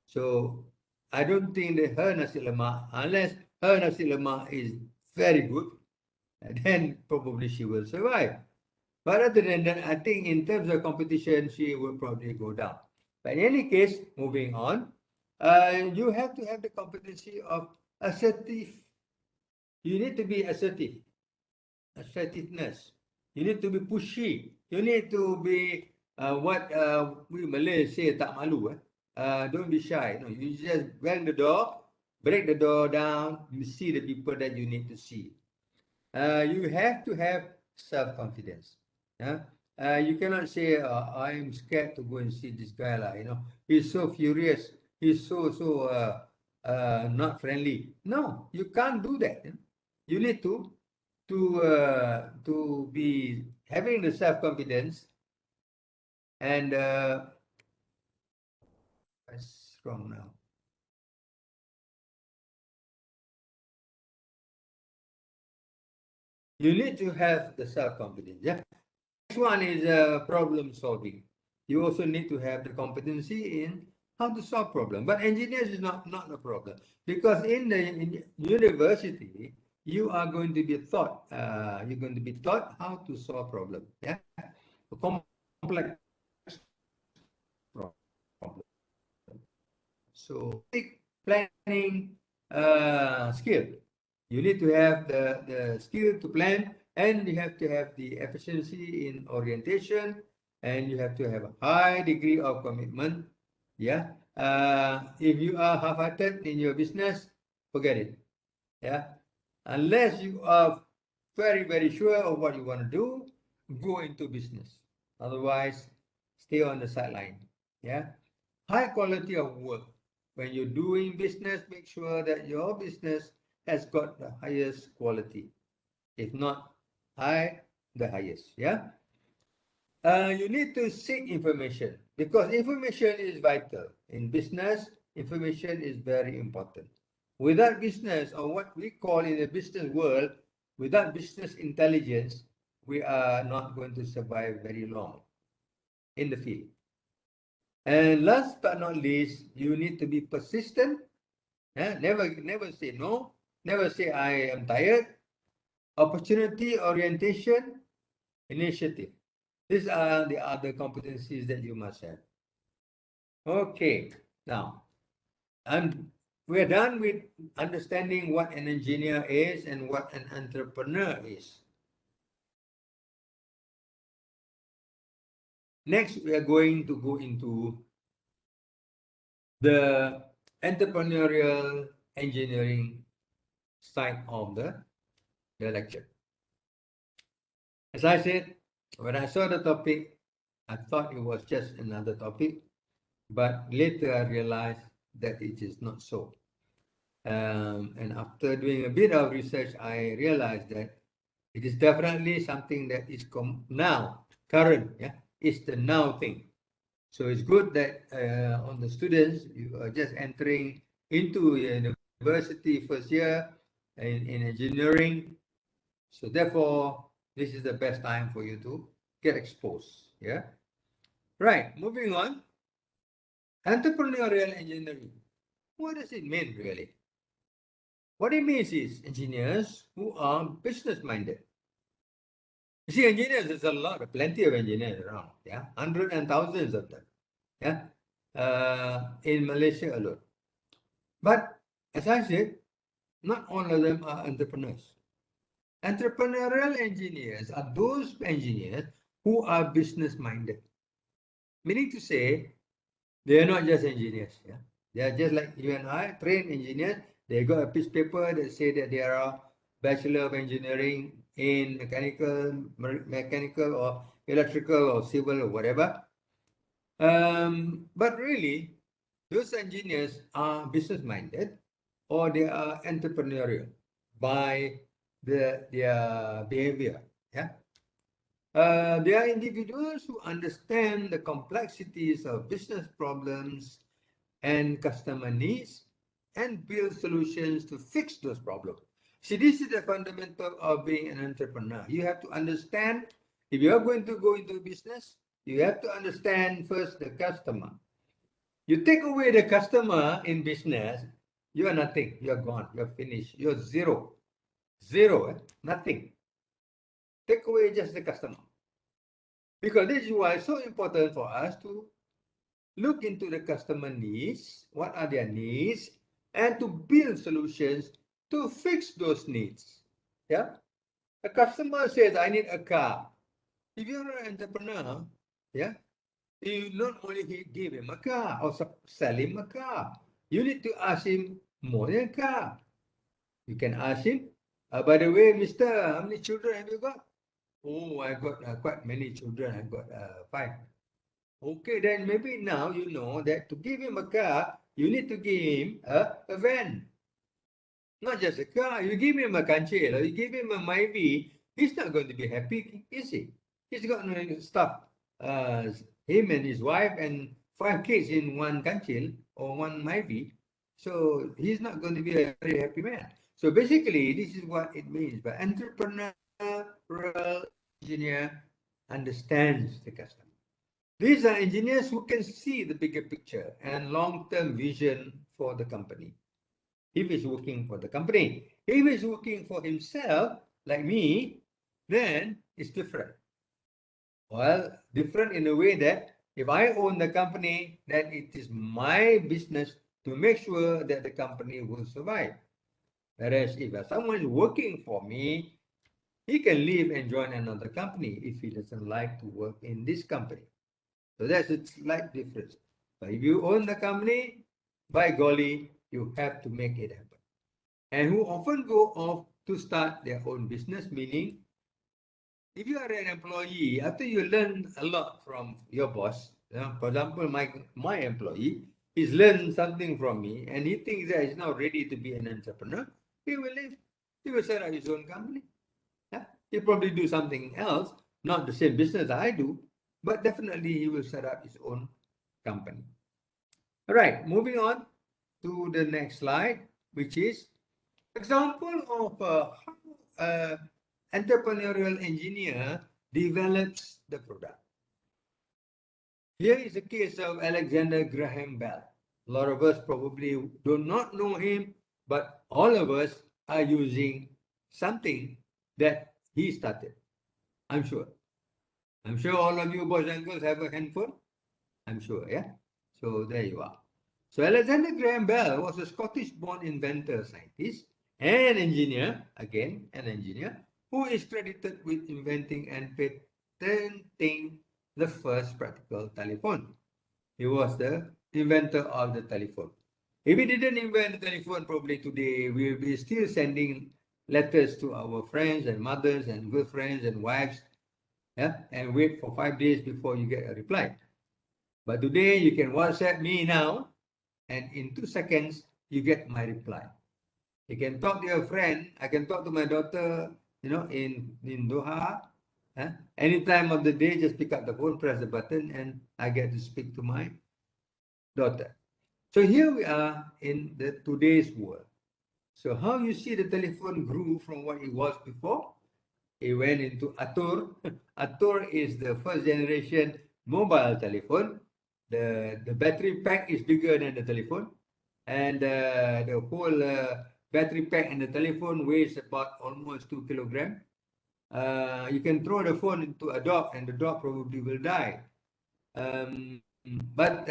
S1: So I don't think that her nasi lemak, unless her nasi lemak is very good, then probably she will survive. But other than that, I think in terms of competition, she will probably go down. But in any case, moving on, you have to have the competency of assertive. You need to be assertive, assertiveness. You need to be pushy. You need to be what we Malays say, tak malu. Don't be shy. No, you just bang the door, break the door down. You see the people that you need to see. You have to have self-confidence. Yeah? You cannot say, I'm scared to go and see this guy. He's so furious. He's so not friendly. No, you can't do that. You need to be having the self-confidence and what's wrong now? You need to have the self-confidence. Yeah. Next one is problem solving. You also need to have the competency in how to solve problem. But engineers is not a problem because in university you are going to be taught how to solve problem. Yeah, a complex problem. So planning skill. You need to have the skill to plan, and you have to have the efficiency in orientation, and you have to have a high degree of commitment. Yeah. If you are half-hearted in your business, forget it. Yeah. Unless you are very sure of what you want to do, go into business. Otherwise, stay on the sideline. Yeah. High quality of work. When you're doing business, make sure that your business has got the highest quality. If not high, the highest. Yeah. You need to seek information because information is vital. In business, information is very important. Without business, or what we call in the business world, without business intelligence, we are not going to survive very long in the field. And last but not least, you need to be persistent. Never say no. Never say I am tired. Opportunity orientation, initiative. These are the other competencies that you must have. Okay, now we're done with understanding what an engineer is and what an entrepreneur is. Next, we are going to go into the entrepreneurial engineering side of the lecture. As I said, when I saw the topic, I thought it was just another topic, but later I realized that it is not so. And after doing a bit of research, I realized that it is definitely something that is now current. Yeah, it's the now thing. So it's good that on the students, you are just entering into university first year in engineering. So therefore, this is the best time for you to get exposed. Yeah. Right. Moving on. Entrepreneurial engineering. What does it mean really? What it means is engineers who are business minded. You see, engineers, there's a lot, plenty of engineers around. Yeah. Hundreds and thousands of them. Yeah. In Malaysia alone. But as I said, not all of them are entrepreneurs. Entrepreneurial engineers are those engineers who are business minded. Meaning to say, they are not just engineers. Yeah? They are just like you and I, trained engineers. They got a piece of paper that say that they are Bachelor of Engineering in mechanical or electrical or civil or whatever. But really, those engineers are business minded or they are entrepreneurial by their behavior. Yeah. They are individuals who understand the complexities of business problems and customer needs and build solutions to fix those problems. See, this is the fundamental of being an entrepreneur. You have to understand, if you are going to go into business, you have to understand first the customer. You take away the customer in business, you are nothing. You are gone. You are finished. You are zero. Zero, nothing. Take away just the customer. Because this is why it's so important for us to look into the customer needs, what are their needs, and to build solutions to fix those needs. Yeah. A customer says, I need a car. If you're an entrepreneur, yeah, you not only give him a car or sell him a car, you need to ask him more than a car. You can ask him, by the way, mister, how many children have you got? Oh, I got quite many children. I got 5. Okay, then maybe now you know that to give him a car, you need to give him a van. Not just a car. You give him a kancil or you give him a Myvi, he's not going to be happy, is he? He's got no stuff. Uh, him and his wife and 5 kids in one kancil or one Myvi. So he's not going to be a very happy man. So basically, this is what it means. But entrepreneurial engineer understands the customer. These are engineers who can see the bigger picture and long-term vision for the company. If he's working for the company, if he's working for himself, like me, then it's different. Well, different in a way that if I own the company, then it is my business to make sure that the company will survive. Whereas if someone is working for me, he can leave and join another company if he doesn't like to work in this company. So that's a slight difference. But if you own the company, by golly, you have to make it happen. And who often go off to start their own business, meaning if you are an employee, after you learn a lot from your boss, for example, my employee, he's learned something from me and he thinks that he's now ready to be an entrepreneur, he will leave. He will set up his own company. Yeah? He'll probably do something else, not the same business I do, but definitely he will set up his own company. All right, moving on to the next slide, which is example of how entrepreneurial engineer develops the product. Here is a case of Alexander Graham Bell. A lot of us probably do not know him, but all of us are using something that he started. I'm sure. I'm sure all of you boys and girls have a handphone. I'm sure, yeah? So there you are. So Alexander Graham Bell was a Scottish-born inventor, scientist, and engineer, again, an engineer, who is credited with inventing and patenting the first practical telephone. He was the inventor of the telephone. If he didn't invent the telephone, probably today we will be still sending letters to our friends and mothers and girlfriends and wives yeah, and wait for 5 days before you get a reply. But today you can WhatsApp me now, and in 2 seconds you get my reply. You can talk to your friend. I can talk to my daughter, in Doha. Any time of the day, just pick up the phone, press the button, and I get to speak to my daughter. So here we are in the today's world. So how you see the telephone grew from what it was before? It went into Atur. Atur is the first generation mobile telephone. The battery pack is bigger than the telephone, and the whole battery pack in the telephone weighs about almost 2 kilograms. You can throw the phone into a dog, and the dog probably will die. But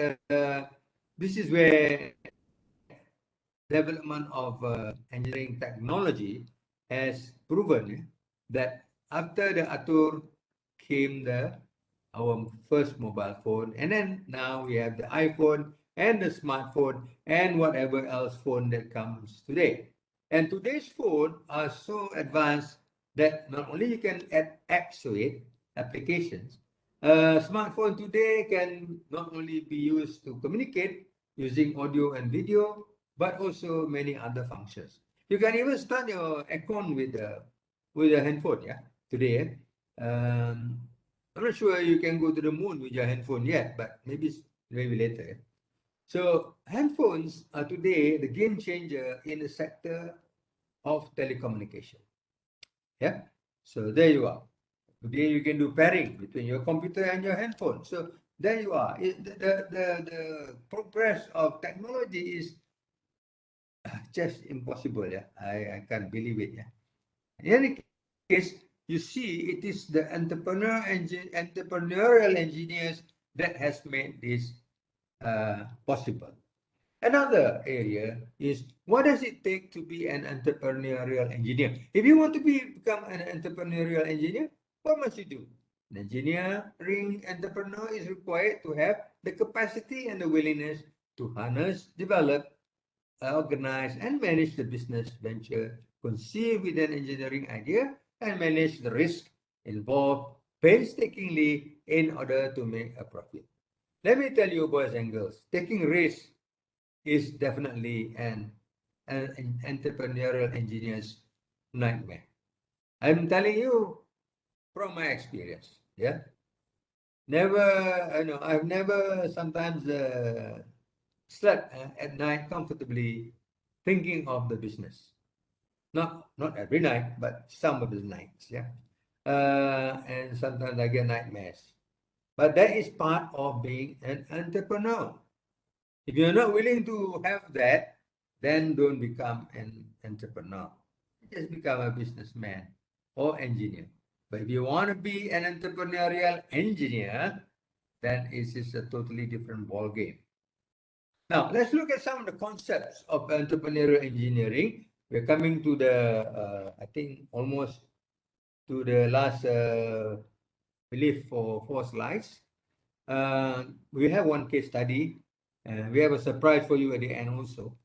S1: this is where development of engineering technology has proven that after the Atur came our first mobile phone, and then now we have the iPhone and the smartphone and whatever else phone that comes today. And today's phone are so advanced that not only you can add apps to it, applications. Smartphone today can not only be used to communicate using audio and video, but also many other functions. You can even start your account with a handphone, yeah, today. I'm not sure you can go to the moon with your handphone yet, but maybe later. Yeah. So handphones are today the game changer in the sector of telecommunication. Yeah. So there you are. Today you can do pairing between your computer and your handphone. So there you are. The progress of technology is just impossible. Yeah, I can't believe it. Yeah. In any case, you see, it is the entrepreneurial engineers that has made this possible. Another area is, what does it take to be an entrepreneurial engineer? If you want to become an entrepreneurial engineer, what must you do? An engineering entrepreneur is required to have the capacity and the willingness to harness, develop, organize, and manage the business venture conceived with an engineering idea and manage the risk involved painstakingly in order to make a profit. Let me tell you, boys and girls, taking risks is definitely an entrepreneurial engineer's nightmare. I'm telling you from my experience. Yeah, never. I know I've never sometimes slept at night comfortably, thinking of the business. Not every night, but some of the nights. Yeah, and sometimes I get nightmares. But that is part of being an entrepreneur. If you're not willing to have that, then don't become an entrepreneur. Just become a businessman or engineer. But if you want to be an entrepreneurial engineer, then it is a totally different ball game. Now, let's look at some of the concepts of entrepreneurial engineering. We're coming to I think, almost to the last, belief for 4 slides. We have one case study, and we have a surprise for you at the end also.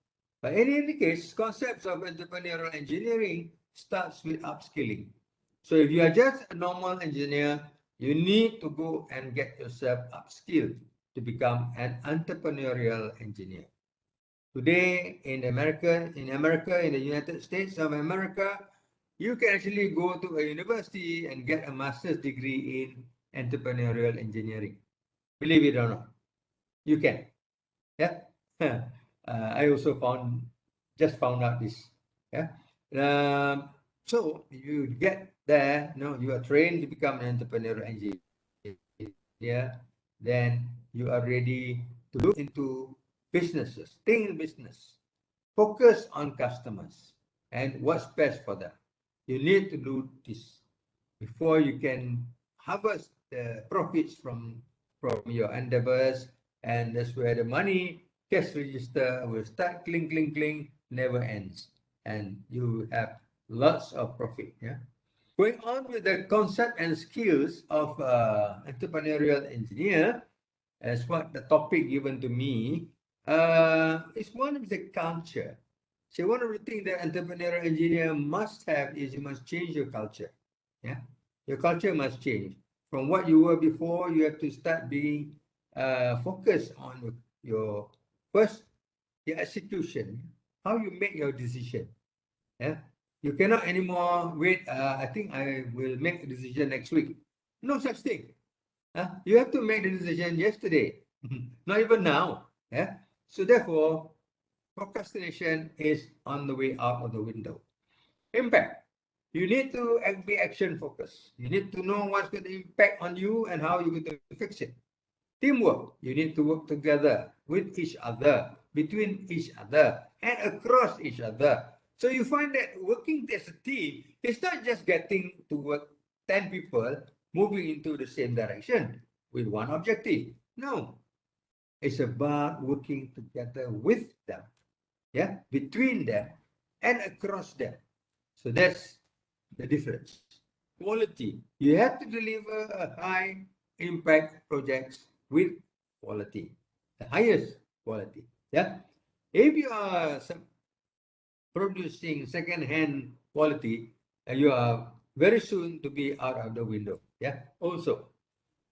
S1: But in any case, concepts of entrepreneurial engineering starts with upskilling. So if you are just a normal engineer, you need to go and get yourself upskilled to become an entrepreneurial engineer. Today in the United States of America, you can actually go to a university and get a master's degree in entrepreneurial engineering. Believe it or not, you can. Yeah. I also just found out this. Yeah. So you get there, you are trained to become an entrepreneurial engineer, then you are ready to look into businesses, stay in business, focus on customers and what's best for them. You need to do this before you can harvest the profits from your endeavors, and that's where the money cash register will start cling cling cling, never ends, and you have lots of profit. Yeah. Going on with the concept and skills of entrepreneurial engineer, as what the topic given to me, is one of the culture. So one of the things that entrepreneurial engineer must have is you must change your culture. Yeah, your culture must change. from what you were before. You have to start being focused on your first, your execution, how you make your decision. Yeah, you cannot anymore wait. I think I will make a decision next week. No such thing. You have to make the decision yesterday, not even now. Yeah. So therefore, procrastination is on the way out of the window. Impact. You need to be action focused. You need to know what's going to impact on you and how you're going to fix it. Teamwork. You need to work together with each other, between each other, and across each other. So you find that working as a team is not just getting to work 10 people moving into the same direction with one objective. No, it's about working together with them, yeah, between them and across them. So that's the difference. Quality. You have to deliver a high impact projects with quality, the highest quality. Yeah. If you are producing second-hand quality, you are very soon to be out of the window. Yeah. Also,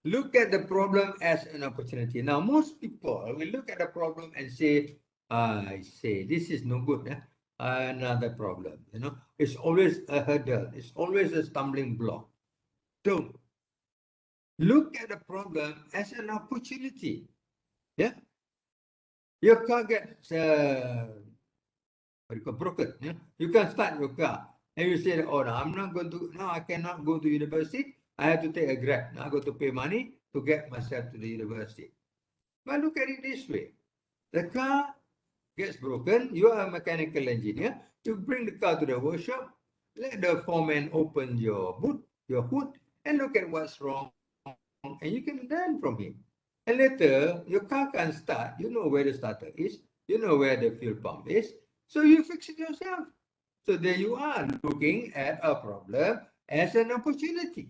S1: look at the problem as an opportunity. Now, most people will look at the problem and say, I say, this is no good. Eh? Another problem. It's always a hurdle. It's always a stumbling block. Don't look at the problem as an opportunity. Yeah. Your car gets broken. Yeah? You can start your car. And you say, oh, no, I'm not going to, no, I cannot go to university. I have to take a Grab. Now I got to pay money to get myself to the university. But look at it this way. The car gets broken. You are a mechanical engineer. You bring the car to the workshop. Let the foreman open your boot, your hood, and look at what's wrong. And you can learn from him. And later, your car can start. You know where the starter is. You know where the fuel pump is. So you fix it yourself. So there you are, looking at a problem as an opportunity.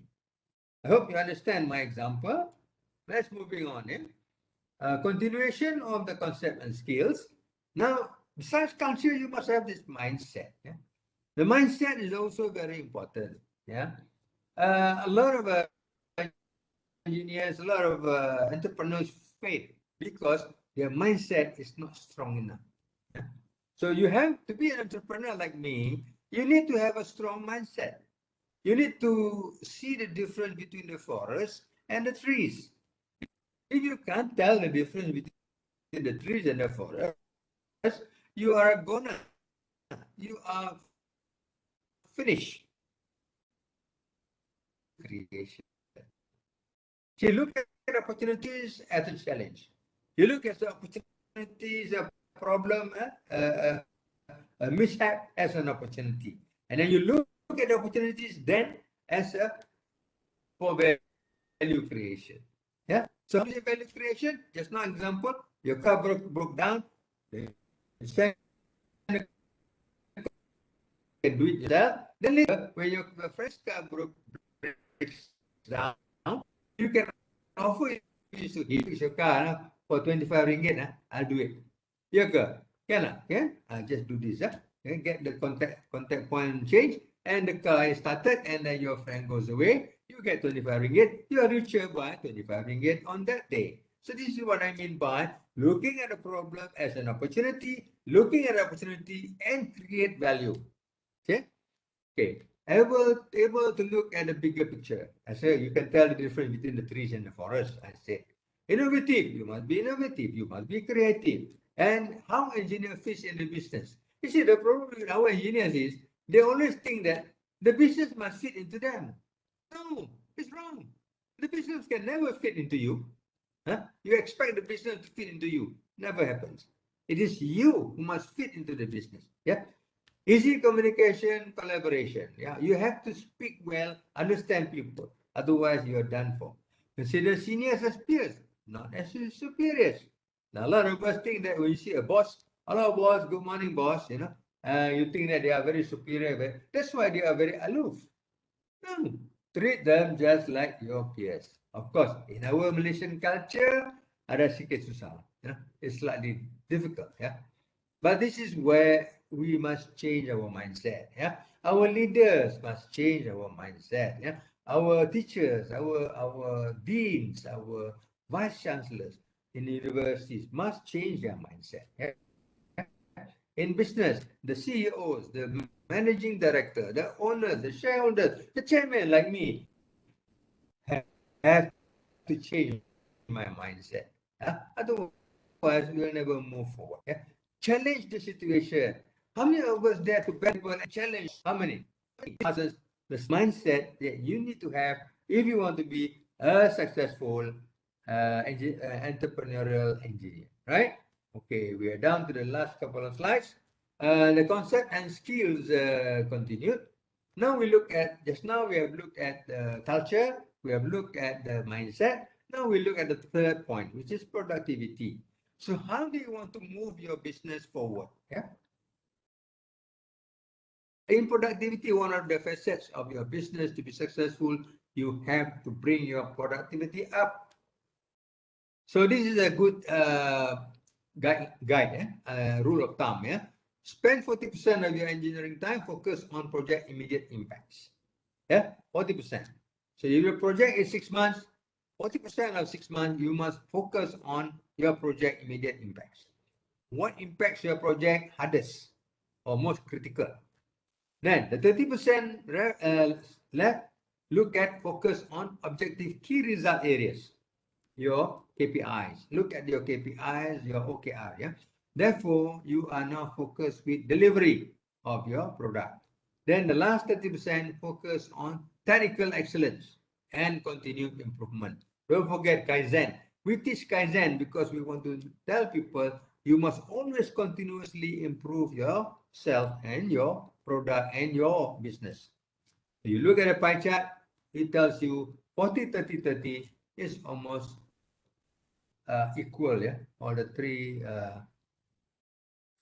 S1: I hope you understand my example. Let's moving on. Continuation of the concept and skills. Now, besides culture, you must have this mindset. Yeah? The mindset is also very important. Yeah, a lot of engineers, a lot of entrepreneurs fail because their mindset is not strong enough. Yeah? So you have to be an entrepreneur like me. You need to have a strong mindset. You need to see the difference between the forest and the trees. If you can't tell the difference between the trees and the forest, you are a goner. You are finished creation. So you look at opportunities as a challenge. You look at the opportunities, a problem, a mishap as an opportunity. And then you look at the opportunities then as a for value creation. Yeah. So how is value creation? Just now example, your car broke down. You spend can do it yourself. Then later, when your fresh car breaks down, you can offer it to fix your car for 25 ringgit. I'll do it. Ya ke? Can lah? Can? I'll just do this. Get the contact point change and the car is started and then your friend goes away. You get 25 ringgit. You are richer by 25 ringgit on that day. So this is what I mean by looking at a problem as an opportunity, looking at opportunity and create value. Okay. Okay. Able to look at the bigger picture. I said you can tell the difference between the trees and the forest. I said innovative. You must be innovative. You must be creative. And how engineer fits in the business. You see, the problem with our engineers is they always think that the business must fit into them. No, it's wrong. The business can never fit into you. You expect the business to fit into you. Never happens. It is you who must fit into the business. Yeah. Easy communication, collaboration. Yeah, you have to speak well, understand people. Otherwise, you are done for. Consider seniors as peers, not as superiors. Now, a lot of us think that when you see a boss, hello, boss, good morning, boss, you think that they are very superior. That's why they are very aloof. No, treat them just like your peers. Of course, in our Malaysian culture, ada sikit susah. It's slightly difficult. Yeah. But this is where we must change our mindset. Yeah, our leaders must change our mindset. Yeah, our teachers, our deans, our vice chancellors in universities must change their mindset. Yeah? In business, the CEOs, the managing director, the owners, the shareholders, the chairman like me have to change my mindset. Otherwise, we will never move forward. Challenge the situation. How many of us dare to back people and challenge? How many? The mindset that you need to have if you want to be a successful entrepreneurial engineer, right? Okay, we are down to the last couple of slides. The concept and skills continued. Now we look at, just now we have looked at the culture, we have looked at the mindset. Now we look at the third point, which is productivity. So how do you want to move your business forward? Yeah. In productivity, one of the facets of your business to be successful, you have to bring your productivity up. So this is a good rule of thumb. Yeah, spend 40% of your engineering time focus on project immediate impacts. Yeah, 40%. So if your project is 6 months, 40% of 6 months you must focus on your project immediate impacts. What impacts your project hardest or most critical? Then the 30% left, look at focus on objective key result areas, your KPIs. Look at your KPIs, your OKR. Yeah. Therefore, you are now focused with delivery of your product. Then the last 30% focus on technical excellence and continued improvement. Don't forget Kaizen. We teach Kaizen because we want to tell people you must always continuously improve yourself and your product and your business. You look at a pie chart, it tells you 40, 30, 30 is almost equal, yeah, all the three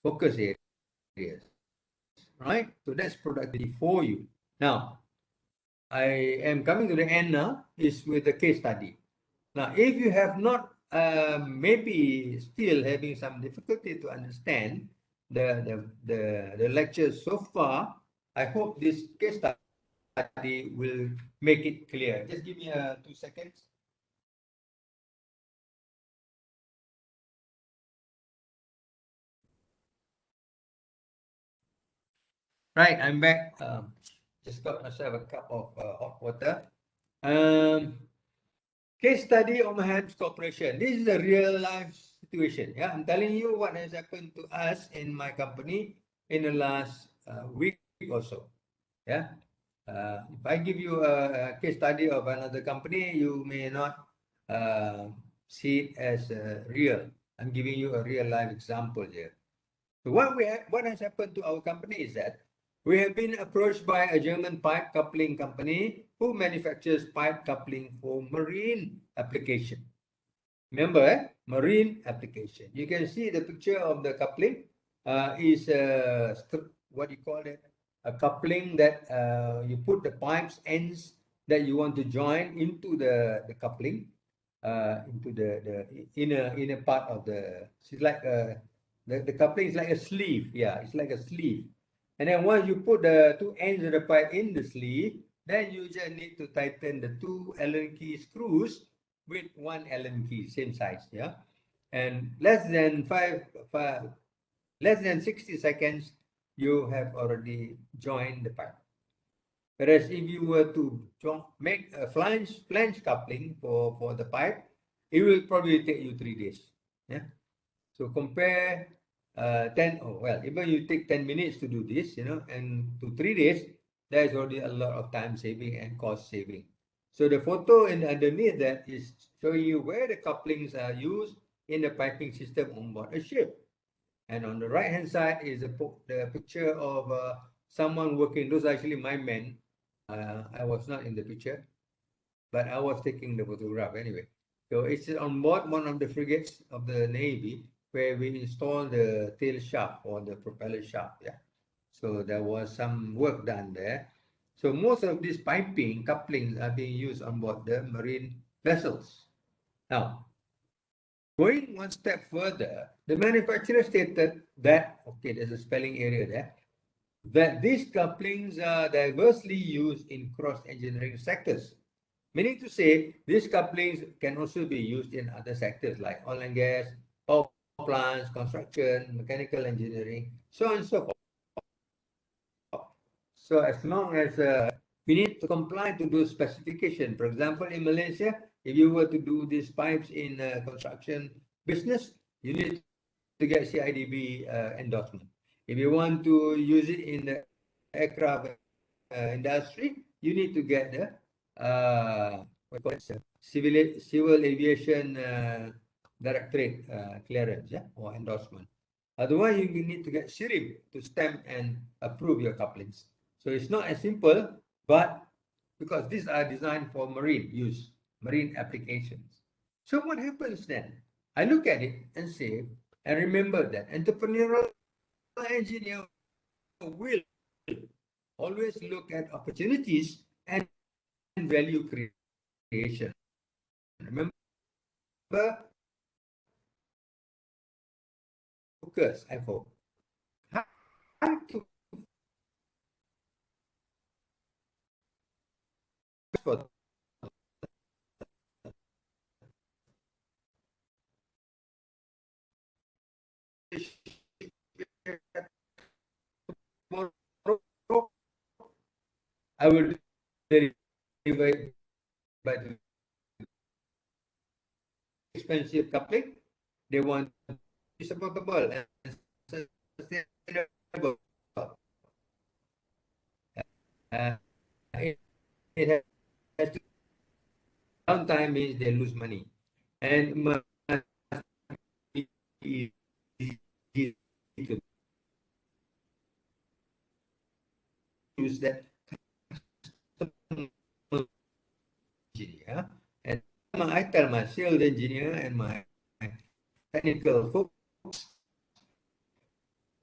S1: focus areas, right? So that's productivity for you. Now, I am coming to the end now, is with the case study. Now, if you have not, maybe still having some difficulty to understand the lectures so far, I hope this case study will make it clear. Just give me 2 seconds. Right, I'm back. Just got myself a cup of hot water. Case study of Mahan's Corporation. This is a real life situation. Yeah, I'm telling you what has happened to us in my company in the last week or so. Yeah. If I give you a case study of another company, you may not see it as real. I'm giving you a real life example here. So what has happened to our company is that we have been approached by a German pipe coupling company who manufactures pipe coupling for marine application. Remember, marine application. You can see the picture of the coupling is what you call it, a coupling that you put the pipes ends that you want to join into the coupling, into the inner part of the. It's like the coupling is like a sleeve. Yeah, it's like a sleeve. And then once you put the two ends of the pipe in the sleeve, then you just need to tighten the two Allen key screws with one Allen key, same size. Yeah, and less than 60 seconds, you have already joined the pipe. Whereas if you were to make a flange coupling for the pipe, it will probably take you 3 days. Yeah. So compare 10, oh, well, even you take 10 minutes to do this, and to 3 days, there is already a lot of time saving and cost saving. So the photo underneath that is showing you where the couplings are used in the piping system on board a ship. And on the right hand side is the picture of someone working. Those are actually my men. I was not in the picture, but I was taking the photograph anyway. So it's on board one of the frigates of the Navy where we install the tail shaft or the propeller shaft. Yeah. So there was some work done there. So most of these piping couplings are being used on board the marine vessels. Now, going one step further, the manufacturer stated that, okay, there's a spelling area there, that these couplings are diversely used in cross-engineering sectors Meaning to say, these couplings can also be used in other sectors like oil and gas, power plants, construction, mechanical engineering, so on and so forth. So as long as we need to comply to those specifications. For example, in Malaysia, if you were to do these pipes in construction business, you need to get CIDB endorsement. If you want to use it in the aircraft industry, you need to get the what call it, civil aviation directorate clearance, yeah, or endorsement. Otherwise, you need to get SIRIM to stamp and approve your couplings. So it's not as simple, but because these are designed for marine use, marine applications. So what happens then? I look at it and say, and remember that entrepreneurial engineer will always look at opportunities and value creation. Remember, focus, I hope. How to for tomorrow, I will deliver by the expensive coupling. They want to be supportable and sustainable. Uh, it has to downtime means they lose money, and must be easy to use that engineer. And I tell my sales engineer and my technical folks,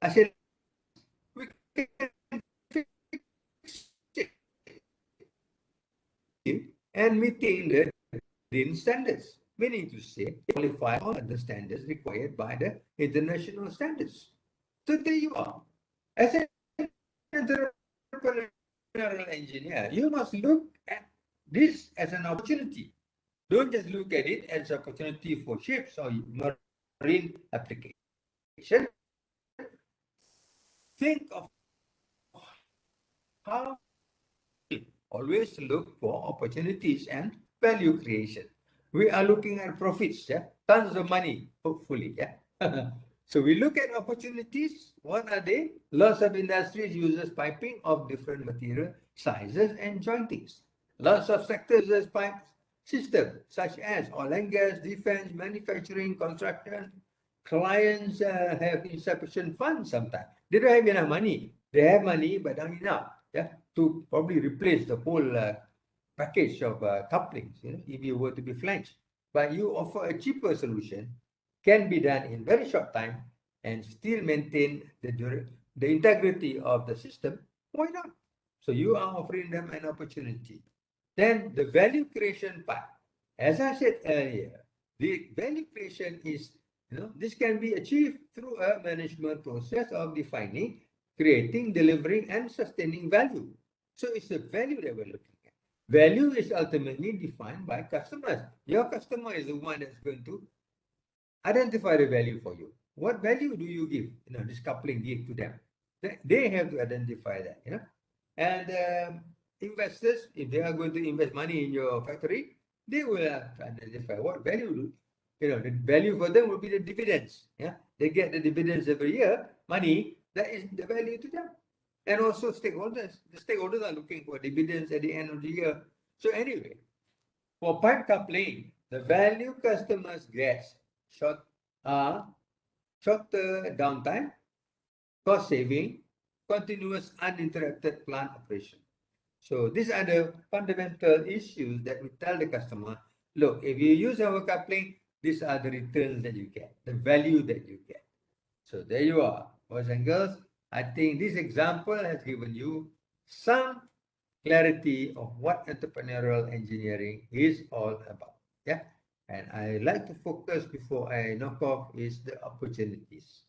S1: I said, we can fix it and meeting the green standards, meaning to say, qualify all the standards required by the international standards. So there you are. As an entrepreneurial engineer, you must look at this as an opportunity. Don't just look at it as an opportunity for ships or marine application. Think of how always look for opportunities and value creation. We are looking at profits, yeah, tons of money, hopefully, yeah. So we look at opportunities. What are they? Lots of industries uses piping of different material sizes and jointings. Lots of sectors use pipe system such as oil and gas, defense, manufacturing, construction. Clients have insufficient funds sometimes. They don't have enough money. They have money, but not enough, yeah, to probably replace the whole package of couplings, you know, if you were to be flanked. But you offer a cheaper solution, can be done in very short time and still maintain the integrity of the system. Why not? So you are offering them an opportunity. Then the value creation part, as I said earlier, the value creation is, you know, this can be achieved through a management process of defining, creating, delivering, and sustaining value. So it's the value that we're looking at. Value is ultimately defined by customers. Your customer is the one that's going to identify the value for you. What value do you give? You know, this coupling give to them. They have to identify that. You know, and investors, if they are going to invest money in your factory, they will have to identify what value. You know, the value for them will be the dividends. Yeah, they get the dividends every year. Money, that is the value to them. And also stakeholders. The stakeholders are looking for dividends at the end of the year. So anyway, for pipe coupling, the value customers get short uh, shorter downtime, cost saving, continuous uninterrupted plant operation. So these are the fundamental issues that we tell the customer, look, if you use our coupling, these are the returns that you get, the value that you get. So there you are, boys and girls. I think this example has given you some clarity of what entrepreneurial engineering is all about. Yeah. And I like to focus before I knock off is the opportunities.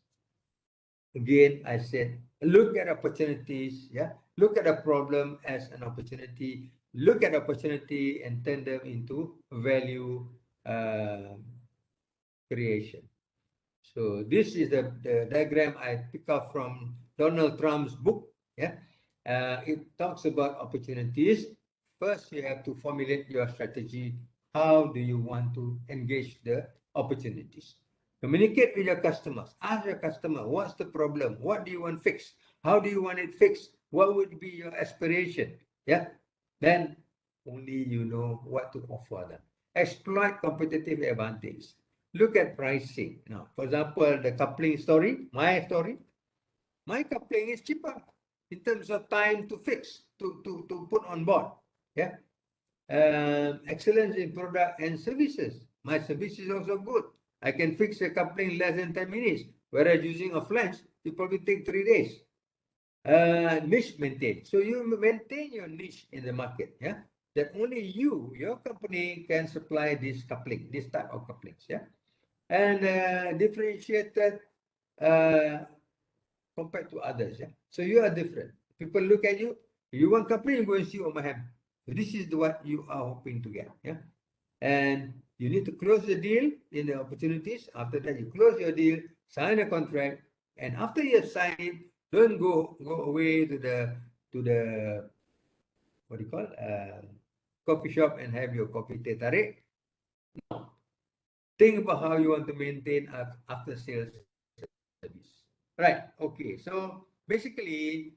S1: Again, I said, look at opportunities. Yeah. Look at a problem as an opportunity. look at opportunity and turn them into value creation. So this is the diagram I pick up from Donald Trump's book. Yeah, it talks about opportunities. First, you have to formulate your strategy. How do you want to engage the opportunities? Communicate with your customers. Ask your customer, what's the problem? What do you want fixed? How do you want it fixed? What would be your aspiration? Yeah, then only you know what to offer them. Exploit competitive advantage. Look at pricing. Now, for example, the coupling story, my coupling is cheaper in terms of time to fix, to put on board. Yeah. Excellence in product and services. My service is also good. I can fix a coupling in less than 10 minutes, whereas using a flange, it probably take 3 days. Niche maintain. So you maintain your niche in the market. Yeah. That only you, your company can supply this coupling, this type of couplings. Yeah. And differentiated compared to others. Yeah? So you are different. People look at you, you want company, you go and see Omaha. So this is what you are hoping to get. Yeah. And you need to close the deal in the opportunities. After that, you close your deal, sign a contract, and after you have signed it, don't go away to the what do you call coffee shop and have your coffee teh tarik. No. Think about how you want to maintain after sales service. Right. Okay. So basically,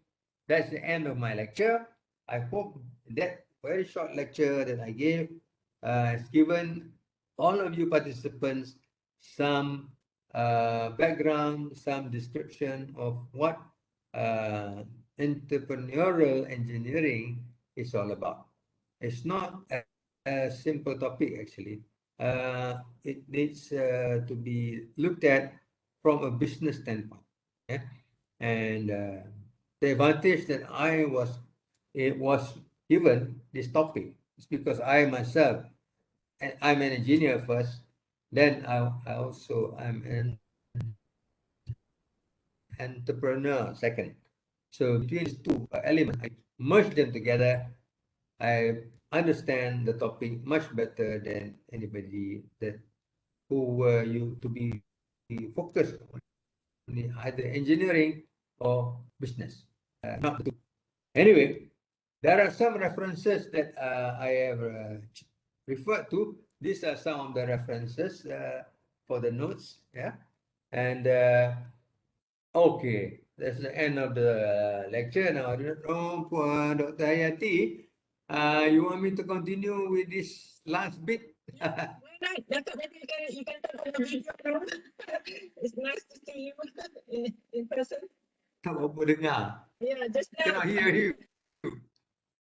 S1: that's the end of my lecture. I hope that very short lecture that I gave has given all of you participants some background, some description of what uh, entrepreneurial engineering is all about. It's not a simple topic, actually. It needs to be looked at from a business standpoint. Yeah? And the advantage that it was given this topic is because I myself, I'm an engineer first, then I also I'm an entrepreneur second. So between these two elements, I merge them together. I understand the topic much better than anybody that who were you to be focused on either engineering or business. Not the two. Anyway, there are some references that I have referred to. These are some of the references for the notes. Yeah. And okay, that's the end of the lecture. Now, I do not know, Dr. Hayati, you want me to continue with this last bit?
S2: Yeah, why not? Dato, maybe you can talk on the video now. It's nice to see you in person.
S1: Tak apa dengar.
S2: Yeah, just now.
S1: Cannot hear you.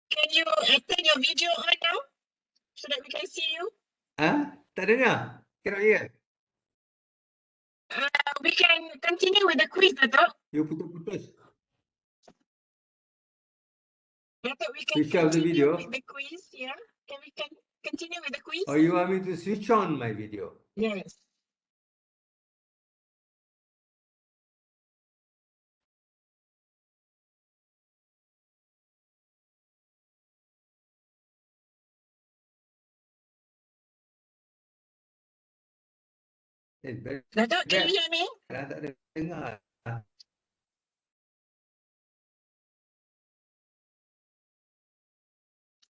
S2: Can you turn your video on now so that we can see you?
S1: Tak dengar. Cannot hear.
S2: We can continue with the quiz, Dato.
S1: You putus-putus.
S2: Dato, we can
S1: Switch off the
S2: continue
S1: video.
S2: with the quiz. Yeah, can we continue with the quiz?
S1: Or you want me to switch on my video?
S2: Yes. Dato, can you hear me?
S1: Tak dengar.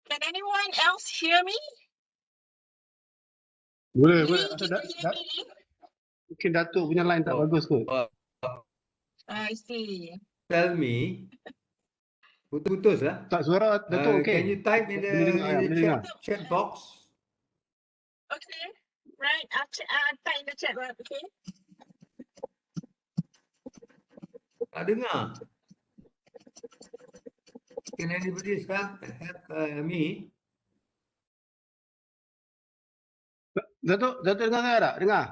S2: Can anyone else hear me?
S3: Boleh,
S2: Lee,
S3: boleh.
S2: can you hear me, Lee?
S3: Mungkin Datuk punya line tak bagus kot.
S2: I see.
S1: Tell me. Putus lah.
S3: Tak, suara Datuk okey.
S1: Can you type in
S3: Boleh dengar, ya, boleh dengar.
S1: chat box?
S2: Okay, right. I'll type in the chat box. Okay.
S1: Tak dengar. Can anybody help me?
S3: Datuk dengar saya tak? Dengar?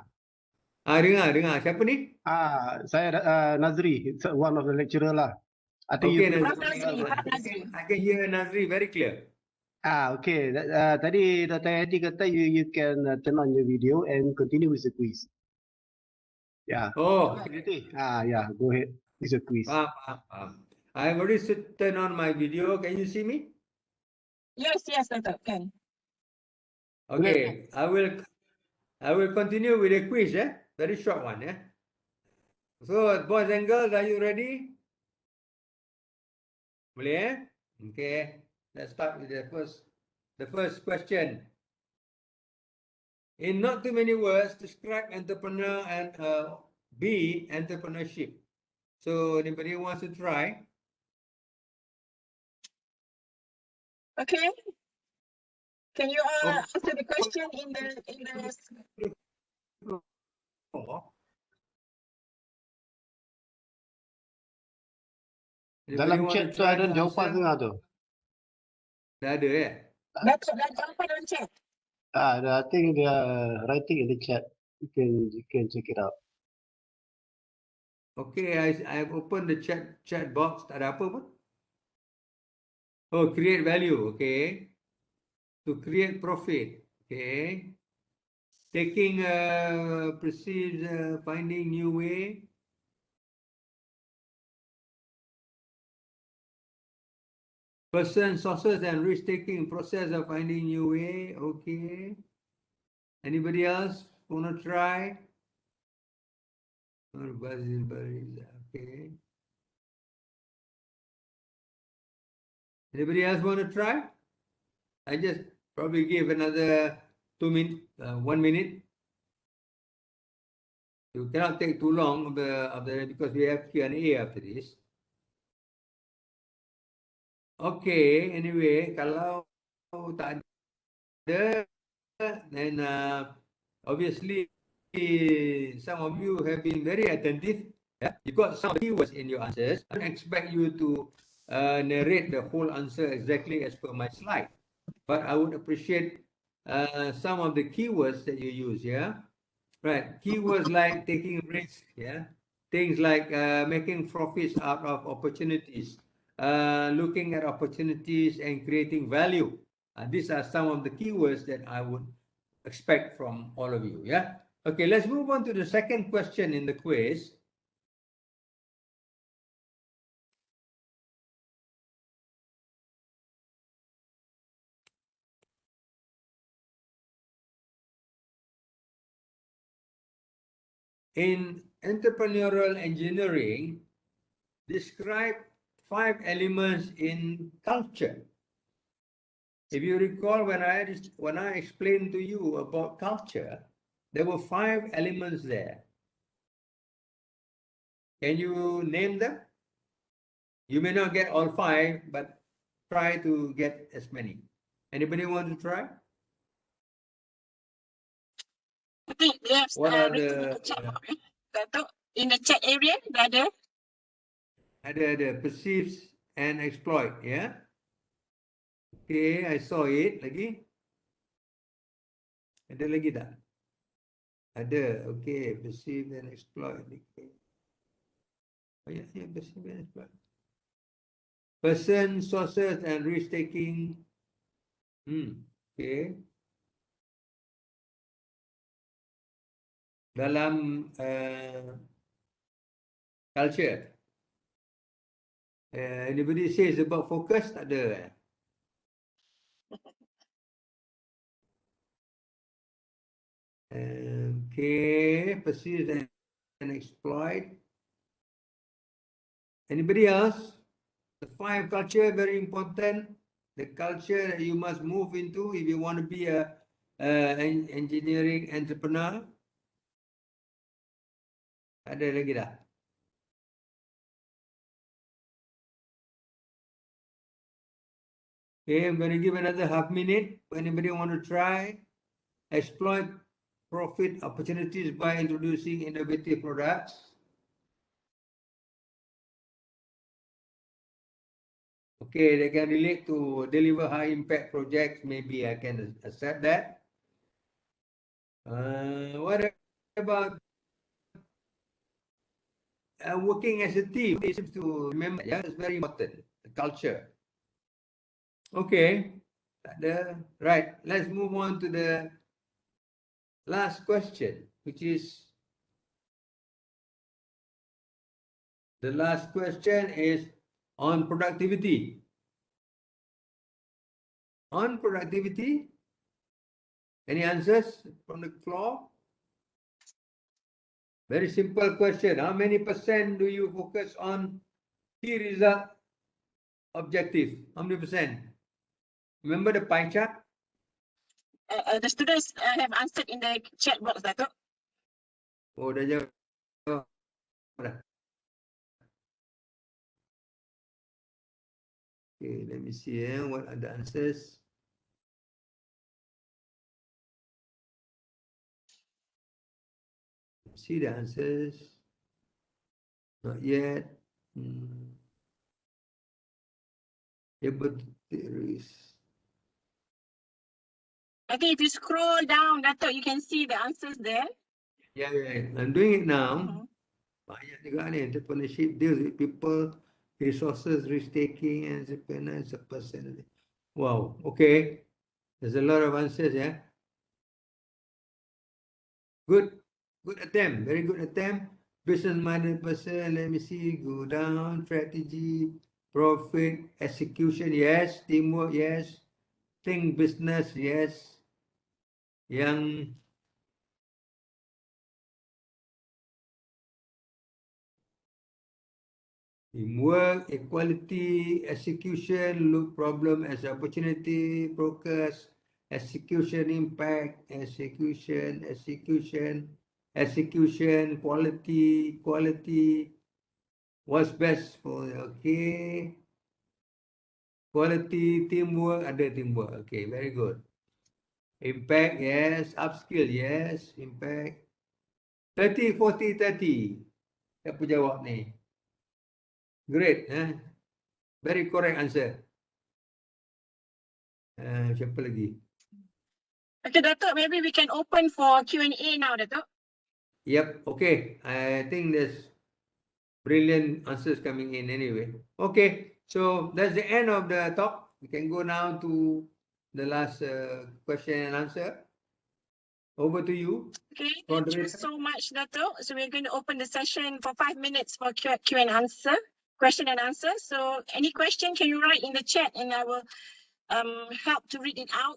S1: Dengar. Siapa ni?
S3: Saya Nazri, it's one of the lecturer lah. I think
S1: Okay,
S3: you
S2: Nazri.
S1: I can hear Nazri very clear.
S3: okay. Tadi Dr. Hadi kata you can turn on your video and continue with the quiz. Yeah.
S1: Oh,
S3: Yeah, go ahead with the quiz.
S1: I've already turned on my video. Can you see me?
S2: Yes, Dato', can.
S1: Okay, I will continue with the quiz, very short one, So, boys and girls, are you ready? Boleh, Okay, let's start with the first question. In not too many words, describe entrepreneur and B, entrepreneurship. So, anybody wants to try?
S2: Okay. Can you
S1: Oh,
S2: answer the question in the
S1: oh. Anybody
S3: Dalam
S1: want to
S3: chat tu
S1: try
S3: ada
S1: to
S3: jawapan
S1: answer?
S3: tengah tu.
S1: Dah ada,
S2: Dato' dah jawapan dalam chat.
S3: I think they are writing in the chat. You can check it out.
S1: Okay, I've opened the chat box. Tak ada apa pun. Oh, create value. Okay. To create profit. Okay. Taking perceives finding new way. Person, sources, and risk taking process of finding new way. Okay. Anybody else wanna try? Okay. Anybody else wanna try? I just probably give another 2 minutes, 1 minute. You cannot take too long of the because we have Q&A after this. Okay, anyway, kalau tak ada, then obviously some of you have been very attentive. Yeah, you got some keywords in your answers. I don't expect you to narrate the whole answer exactly as per my slide, but I would appreciate some of the keywords that you use. Yeah, right. Keywords like taking risks. Yeah, things like making profits out of opportunities, looking at opportunities and creating value. These are some of the keywords that I would expect from all of you. Yeah. Okay, let's move on to the second question in the quiz. In entrepreneurial engineering, describe 5 elements in culture. If you recall, when I explained to you about culture, there were 5 elements there. Can you name them? You may not get all 5, but try to get as many. Anybody want to try?
S2: I think they have
S1: What are
S2: written in
S1: the
S2: the chat box, Dato', in the chat area, dah ada.
S1: the perceives and exploit? Yeah. Okay, I saw it lagi. Ada lagi tak? Ada. Okay, perceive and exploit. Okay. Oh, yeah, perceive and exploit. Person, sources, and risk taking. Okay. Dalam culture. Anybody says about focus? Tak ada. Okay, perceive and exploit. Anybody else? The 5 culture, very important. The culture that you must move into if you want to be an engineering entrepreneur. Ada lagi dah? Okay, I'm going to give another half minute. Anybody want to try? Exploit profit opportunities by introducing innovative products. Okay, they can relate to deliver high impact projects. Maybe I can accept that. What about working as a team? It seems to remember, yeah, it's very important. The culture. Okay, right. Let's move on to the last question, which is the last question is on productivity. on productivity? Any answers from the floor? Very simple question. How many percent do you focus on key result objective? How many percent? Remember the pie chart?
S2: The students have answered in the chat box, Dato'.
S1: Oh, dah jawab dah. Okay, let me see what are the answers. See the answers. Not yet. Able to take risks.
S2: I think if you scroll down, Dato', you can see the answers there.
S1: Yeah, I'm doing it now.
S2: Mhm.
S1: Banyak juga ni, entrepreneurship deals with people, resources, risk taking, and entrepreneurs, a person. Wow, okay. There's a lot of answers, yeah. Good attempt, very good attempt. Business-minded person, let me see, go down, strategy, profit, execution, yes. Teamwork, yes. Think business, yes. Yang teamwork, equality, execution, look problem as opportunity, focus, execution, impact, execution, quality, what's best for, okay. Quality, teamwork, ada teamwork. Okay, very good. Impact, yes. Upskill, yes. Impact. 30, 40, 30. Siapa jawab ni? Great. Very correct answer. Siapa lagi?
S2: Okay, Dato', maybe we can open for Q&A now, Dato'.
S1: Yep, okay. I think there's brilliant answers coming in anyway. Okay, so that's the end of the talk. We can go now to the last question and answer. Over to you.
S2: Okay, thank you
S1: Moderator.
S2: so much, Dato'. So we're going to open the session for 5 minutes for Q and answer, question and answer. So any question, can you write in the chat and I will help to read it out.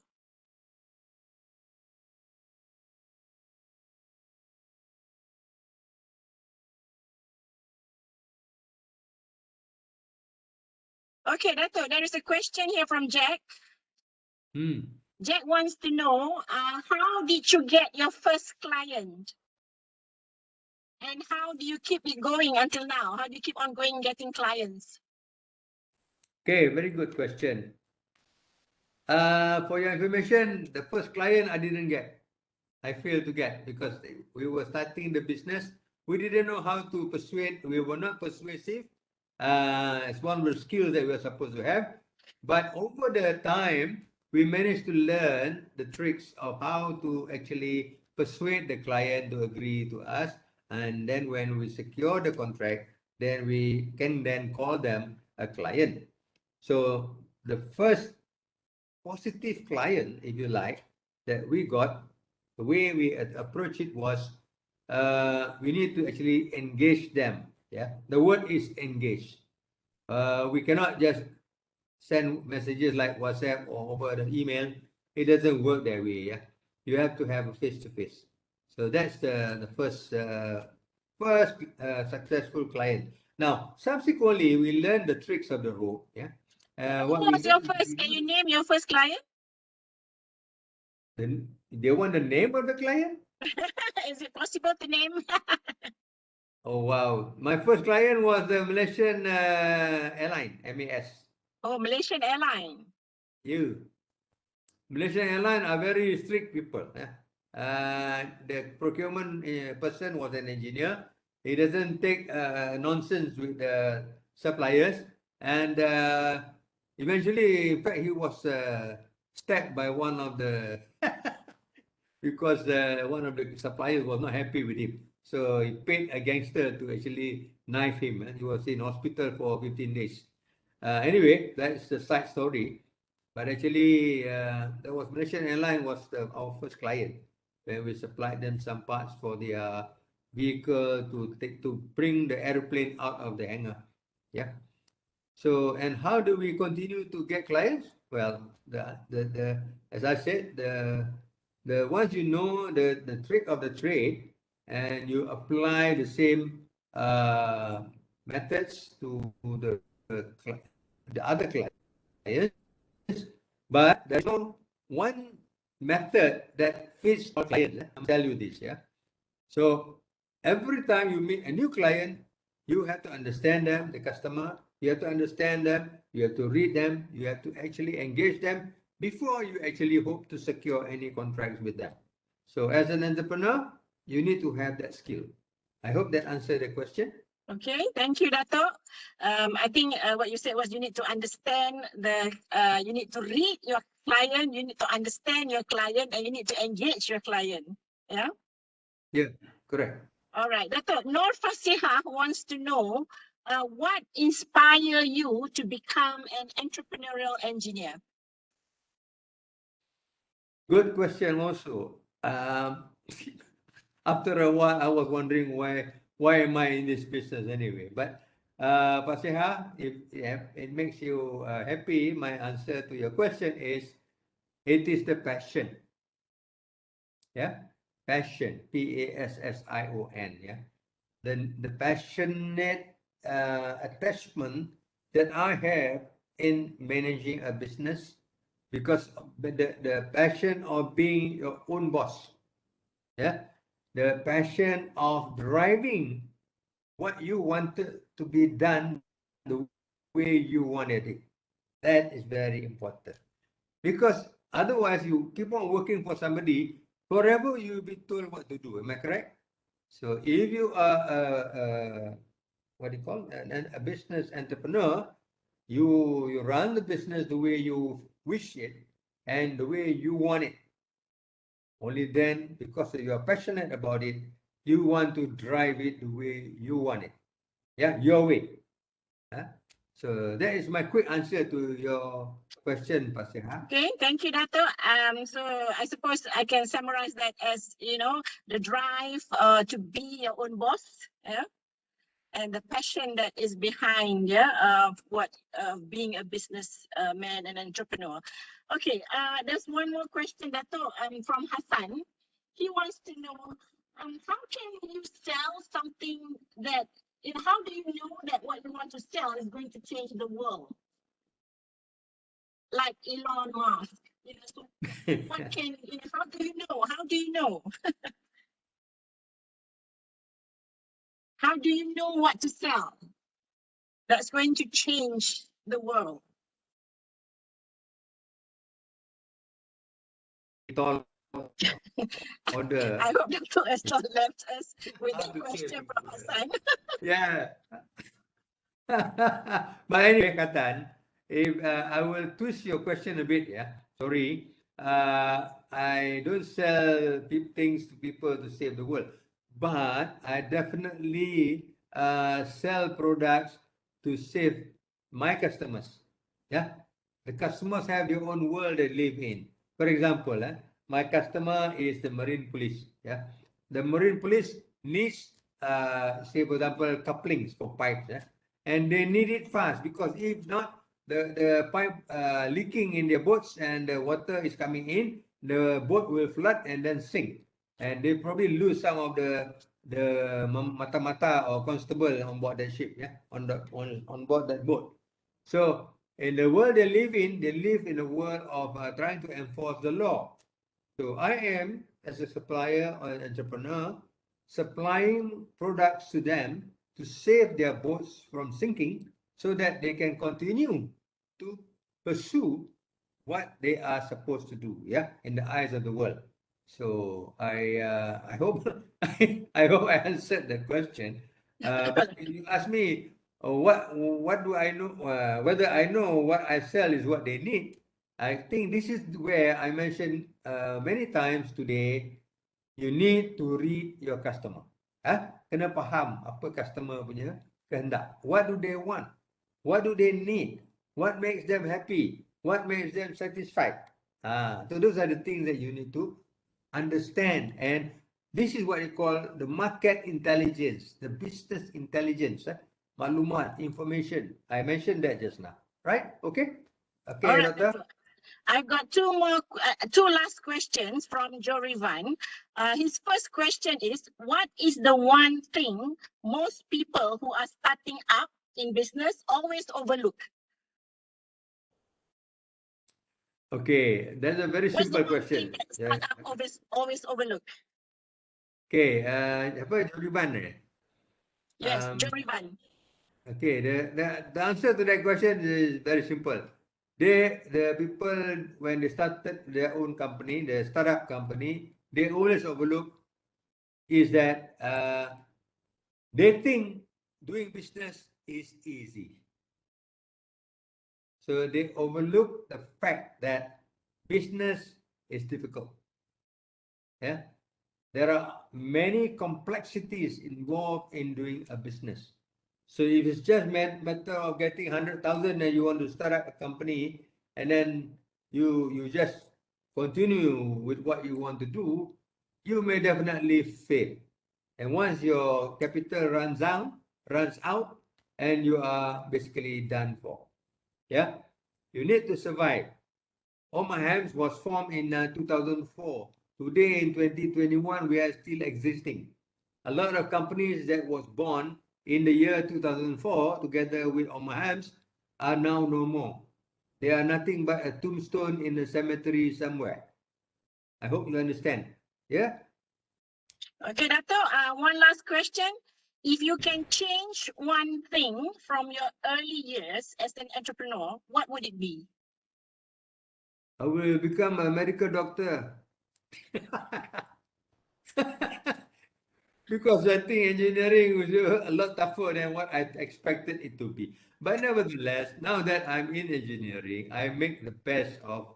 S2: Okay, Dato', there is a question here from Jack. Jack wants to know, how did you get your first client? And how do you keep it going until now? How do you keep on going getting clients?
S1: Okay, very good question. For your information, the first client I didn't get. I failed to get because we were starting the business. We didn't know how to persuade. We were not persuasive. It's one of the skills that we are supposed to have. But over the time, we managed to learn the tricks of how to actually persuade the client to agree to us. And then when we secure the contract, then we can then call them a client. So the first positive client, if you like, that we got, the way we approach it was we need to actually engage them. Yeah, the word is engage. We cannot just send messages like WhatsApp or over the email. It doesn't work that way. Yeah, you have to have a face-to-face. So that's the first successful client. Now, subsequently, we learned the tricks of the rope. Yeah.
S2: Who was your first? Can you name your first client?
S1: They want the name of the client?
S2: Is it possible to name?
S1: Oh, wow. My first client was the Malaysian airline, MAS.
S2: Oh, Malaysian Airline.
S1: You. Malaysian airline are very strict people. The procurement person was an engineer. He doesn't take nonsense with the suppliers. And eventually, in fact, he was stabbed by one of the because one of the suppliers was not happy with him. So he paid a gangster to actually knife him. And he was in hospital for 15 days. Anyway, that's the side story. But actually, that was Malaysian Airline was our first client when we supplied them some parts for their vehicle to bring the airplane out of the hangar. Yeah. So, and how do we continue to get clients? Well, as I said, the once you know the trick of the trade and you apply the same methods to the other clients, but there's no one method that fits all clients. I'm tell you this, yeah. So every time you meet a new client, you have to understand them, the customer, you have to understand them, you have to read them, you have to actually engage them before you actually hope to secure any contracts with them. So as an entrepreneur, you need to have that skill. I hope that answered the question.
S2: Okay, thank you, Dato. I think what you said was you need to understand you need to read your client, you need to understand your client, and you need to engage your client. Yeah.
S1: Yeah, correct.
S2: All right, Dato. Nur Fasiha wants to know what inspired you to become an entrepreneurial engineer.
S1: Good question also. After a while, I was wondering why am I in this business anyway? But Pak Seha, if it makes you happy, my answer to your question is it is the passion. Yeah, passion. Passion. Yeah, the passionate attachment that I have in managing a business because of the passion of being your own boss. Yeah, the passion of driving what you wanted to be done the way you wanted it. That is very important because otherwise you keep on working for somebody forever, you'll be told what to do. Am I correct? So if you are what do you call a business entrepreneur, you run the business the way you wish it and the way you want it. Only then, because you are passionate about it, you want to drive it the way you want it. Yeah, your way. Huh? So that is my quick answer to your question, Pastor. Huh?
S2: Okay, thank you, Dato. So I suppose I can summarize that as, the drive to be your own boss, yeah, and the passion that is behind, what being a business man and entrepreneur. Okay, there's one more question, Dato, from Hassan. He wants to know, how can you sell something that, how do you know that what you want to sell is going to change the world? Like Elon Musk, so what can, how do you know? How do you know? How do you know what to sell that's going to change the world?
S1: Order.
S2: I hope Dr. has not left us with that question from Hassan.
S1: Yeah. But anyway, Katan, if I will twist your question a bit, yeah. Sorry, I don't sell things to people to save the world, but I definitely sell products to save my customers. Yeah, the customers have their own world they live in. For example, my customer is the Marine Police. Yeah, the Marine Police needs, say for example, couplings for pipes. Yeah? And they need it fast because if not, the pipe leaking in their boats and the water is coming in, the boat will flood and then sink, and they probably lose some of the mata-mata or constable on board that ship, yeah, on board that boat. So in the world they live in a world of trying to enforce the law. So I am, as a supplier or an entrepreneur, supplying products to them to save their boats from sinking so that they can continue to pursue what they are supposed to do, yeah, in the eyes of the world. So I hope I hope I answered the question. But if you ask me what do I know, whether I know what I sell is what they need, I think this is where I mentioned many times today, you need to read your customer. Kena faham apa customer punya kehendak. What do they want? What do they need? What makes them happy? What makes them satisfied? So those are the things that you need to understand. And this is what you call the market intelligence, the business intelligence, maklumat, information. I mentioned that just now. Right? Okay? Okay,
S2: All right,
S1: doctor?
S2: I've got two last questions from Jory Van. His first question is, what is the one thing most people who are starting up in business always overlook?
S1: Okay, that's a very
S2: What's the
S1: simple
S2: one thing
S1: question.
S2: that startup always overlook?
S1: Okay, apa jawapan ni?
S2: Yes, Jory Van.
S1: Okay, the answer to that question is very simple. The people, when they started their own company, the startup company, they always overlook is that they think doing business is easy. So they overlook the fact that business is difficult. Yeah, there are many complexities involved in doing a business. So if it's just matter of getting 100,000 and you want to start up a company, and then you just continue with what you want to do, you may definitely fail. And once your capital runs out, and you are basically done for. Yeah, you need to survive. All My Hands was formed in 2004. Today in 2021, we are still existing. A lot of companies that was born in the year 2004 together with All My Hands are now no more. They are nothing but a tombstone in a cemetery somewhere. I hope you understand. Yeah?
S2: Okay, Dato, one last question. If you can change one thing from your early years as an entrepreneur, what would it be?
S1: I will become a medical doctor. Because I think engineering was a lot tougher than what I expected it to be. But nevertheless, now that I'm in engineering, I make the best of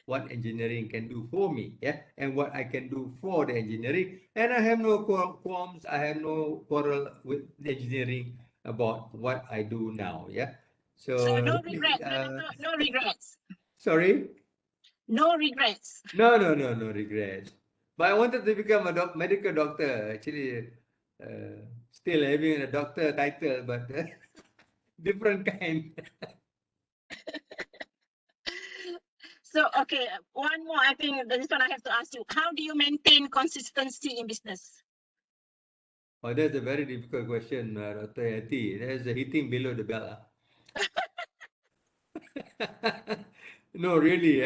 S1: what engineering can do for me, yeah, and what I can do for the engineering. And I have no qualms, I have no quarrel with engineering about what I do now, yeah.
S2: So
S1: So,
S2: no regrets, Dato, no regrets.
S1: sorry?
S2: No regrets.
S1: No, no, no, no regrets. But I wanted to become a medical doctor. Actually, still having a doctor title, but different kind.
S2: So, okay, one more. I think this one I have to ask you. How do you maintain consistency in business?
S1: Oh, that's a very difficult question, Dr. Yati. That's hitting below the belt. No, really,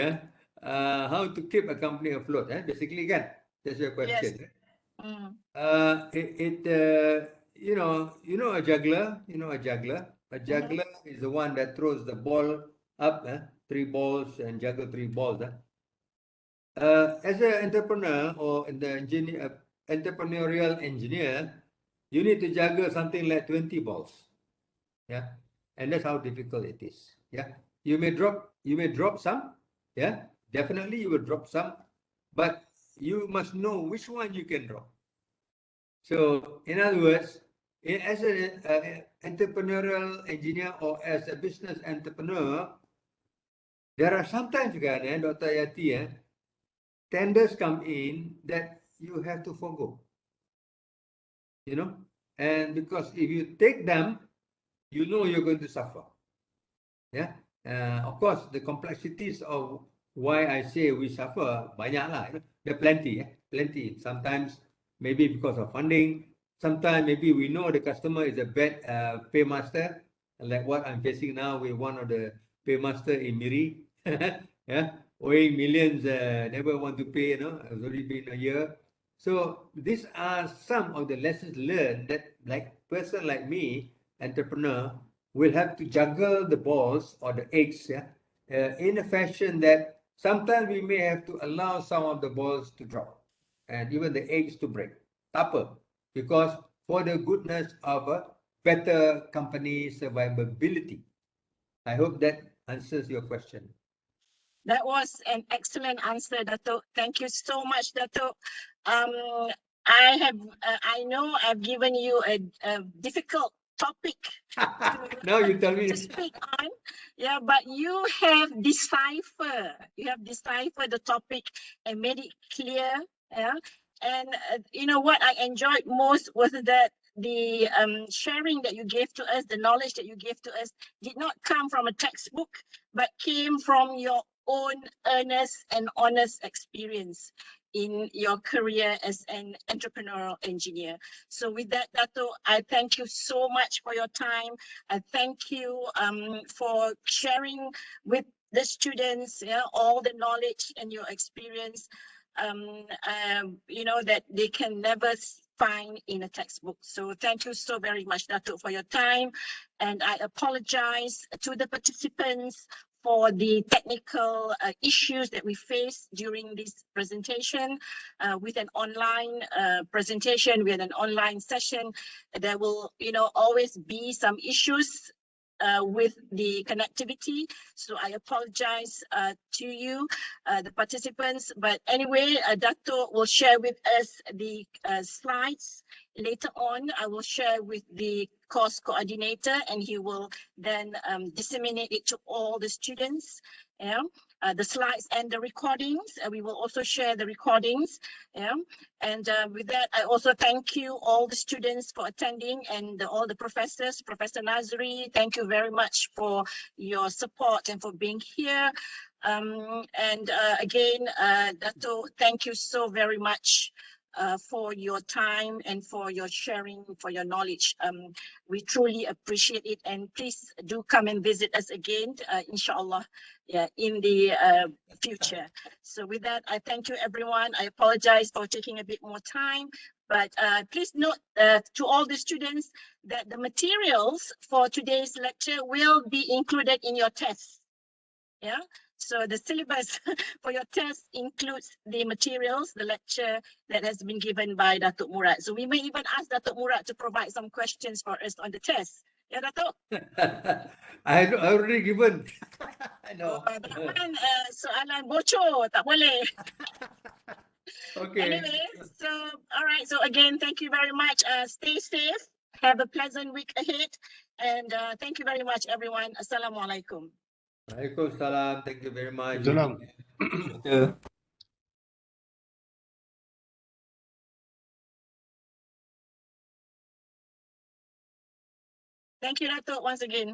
S1: how to keep a company afloat? Basically, kan? That's your
S2: Yes.
S1: question.
S2: Mm.
S1: You know a juggler. You know a juggler. A juggler is the one that throws the ball up, three balls and juggle three balls. As an entrepreneur or in the entrepreneurial engineer, you need to juggle something like 20 balls. Yeah, and that's how difficult it is. Yeah, you may drop some. Yeah, definitely you will drop some, but you must know which one you can drop. So, in other words, as an entrepreneurial engineer or as a business entrepreneur, there are sometimes, Dr. Yati, tenders come in that you have to forgo, you know, and because if you take them, you know you're going to suffer. Yeah, of course, the complexities of why I say we suffer banyak lah. There are plenty, plenty. Sometimes maybe because of funding. Sometimes maybe we know the customer is a bad paymaster, like what I'm facing now with one of the paymaster in Miri. Yeah, owing millions, never want to pay. It's already been a year. So these are some of the lessons learned that, like person like me, entrepreneur, will have to juggle the balls or the eggs, in a fashion that sometimes we may have to allow some of the balls to drop and even the eggs to break. Tupper, because for the goodness of a better company survivability. I hope that answers your question.
S2: That was an excellent answer, Dato. Thank you so much, Dato. I know I've given you a difficult topic
S1: Now you tell me.
S2: to speak on. Yeah, but you have deciphered the topic and made it clear. Yeah, and you know what I enjoyed most was that the sharing that you gave to us, the knowledge that you gave to us, did not come from a textbook, but came from your own earnest and honest experience in your career as an entrepreneurial engineer. So with that, Dato, I thank you so much for your time. I thank you for sharing with the students, yeah, all the knowledge and your experience, you know, that they can never find in a textbook. So thank you so very much, Dato, for your time. And I apologize to the participants for the technical issues that we faced during this presentation. With an online presentation, with an online session, there will, you know, always be some issues with the connectivity. So I apologize to you, the participants. But anyway, Dato will share with us the slides later on. I will share with the course coordinator, and he will then disseminate it to all the students. Yeah, the slides and the recordings. We will also share the recordings. Yeah, and with that, I also thank you all the students for attending, and all the professors. Professor Nazri, thank you very much for your support and for being here. And again, Dato, thank you so very much for your time and for your sharing, for your knowledge. We truly appreciate it, and please do come and visit us again, inshallah, yeah, in the future. So with that, I thank you, everyone. I apologize for taking a bit more time, but please note to all the students that the materials for today's lecture will be included in your tests. Yeah, so the syllabus for your test includes the materials, the lecture that has been given by Datuk Murad. So we may even ask Datuk Murad to provide some questions for us on the test. Yeah, Datuk?
S1: I already given. I know.
S2: That one, soalan bocor, tak boleh.
S1: Okay.
S2: Anyway, so, all right. So again, thank you very much. Stay safe. Have a pleasant week ahead. And thank you very much, everyone. Assalamualaikum.
S1: Waalaikumsalam. Thank you very much.
S3: Salam.
S2: Thank you, Datuk, once again.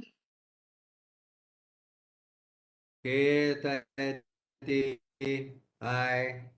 S1: Okay, thank you. Bye.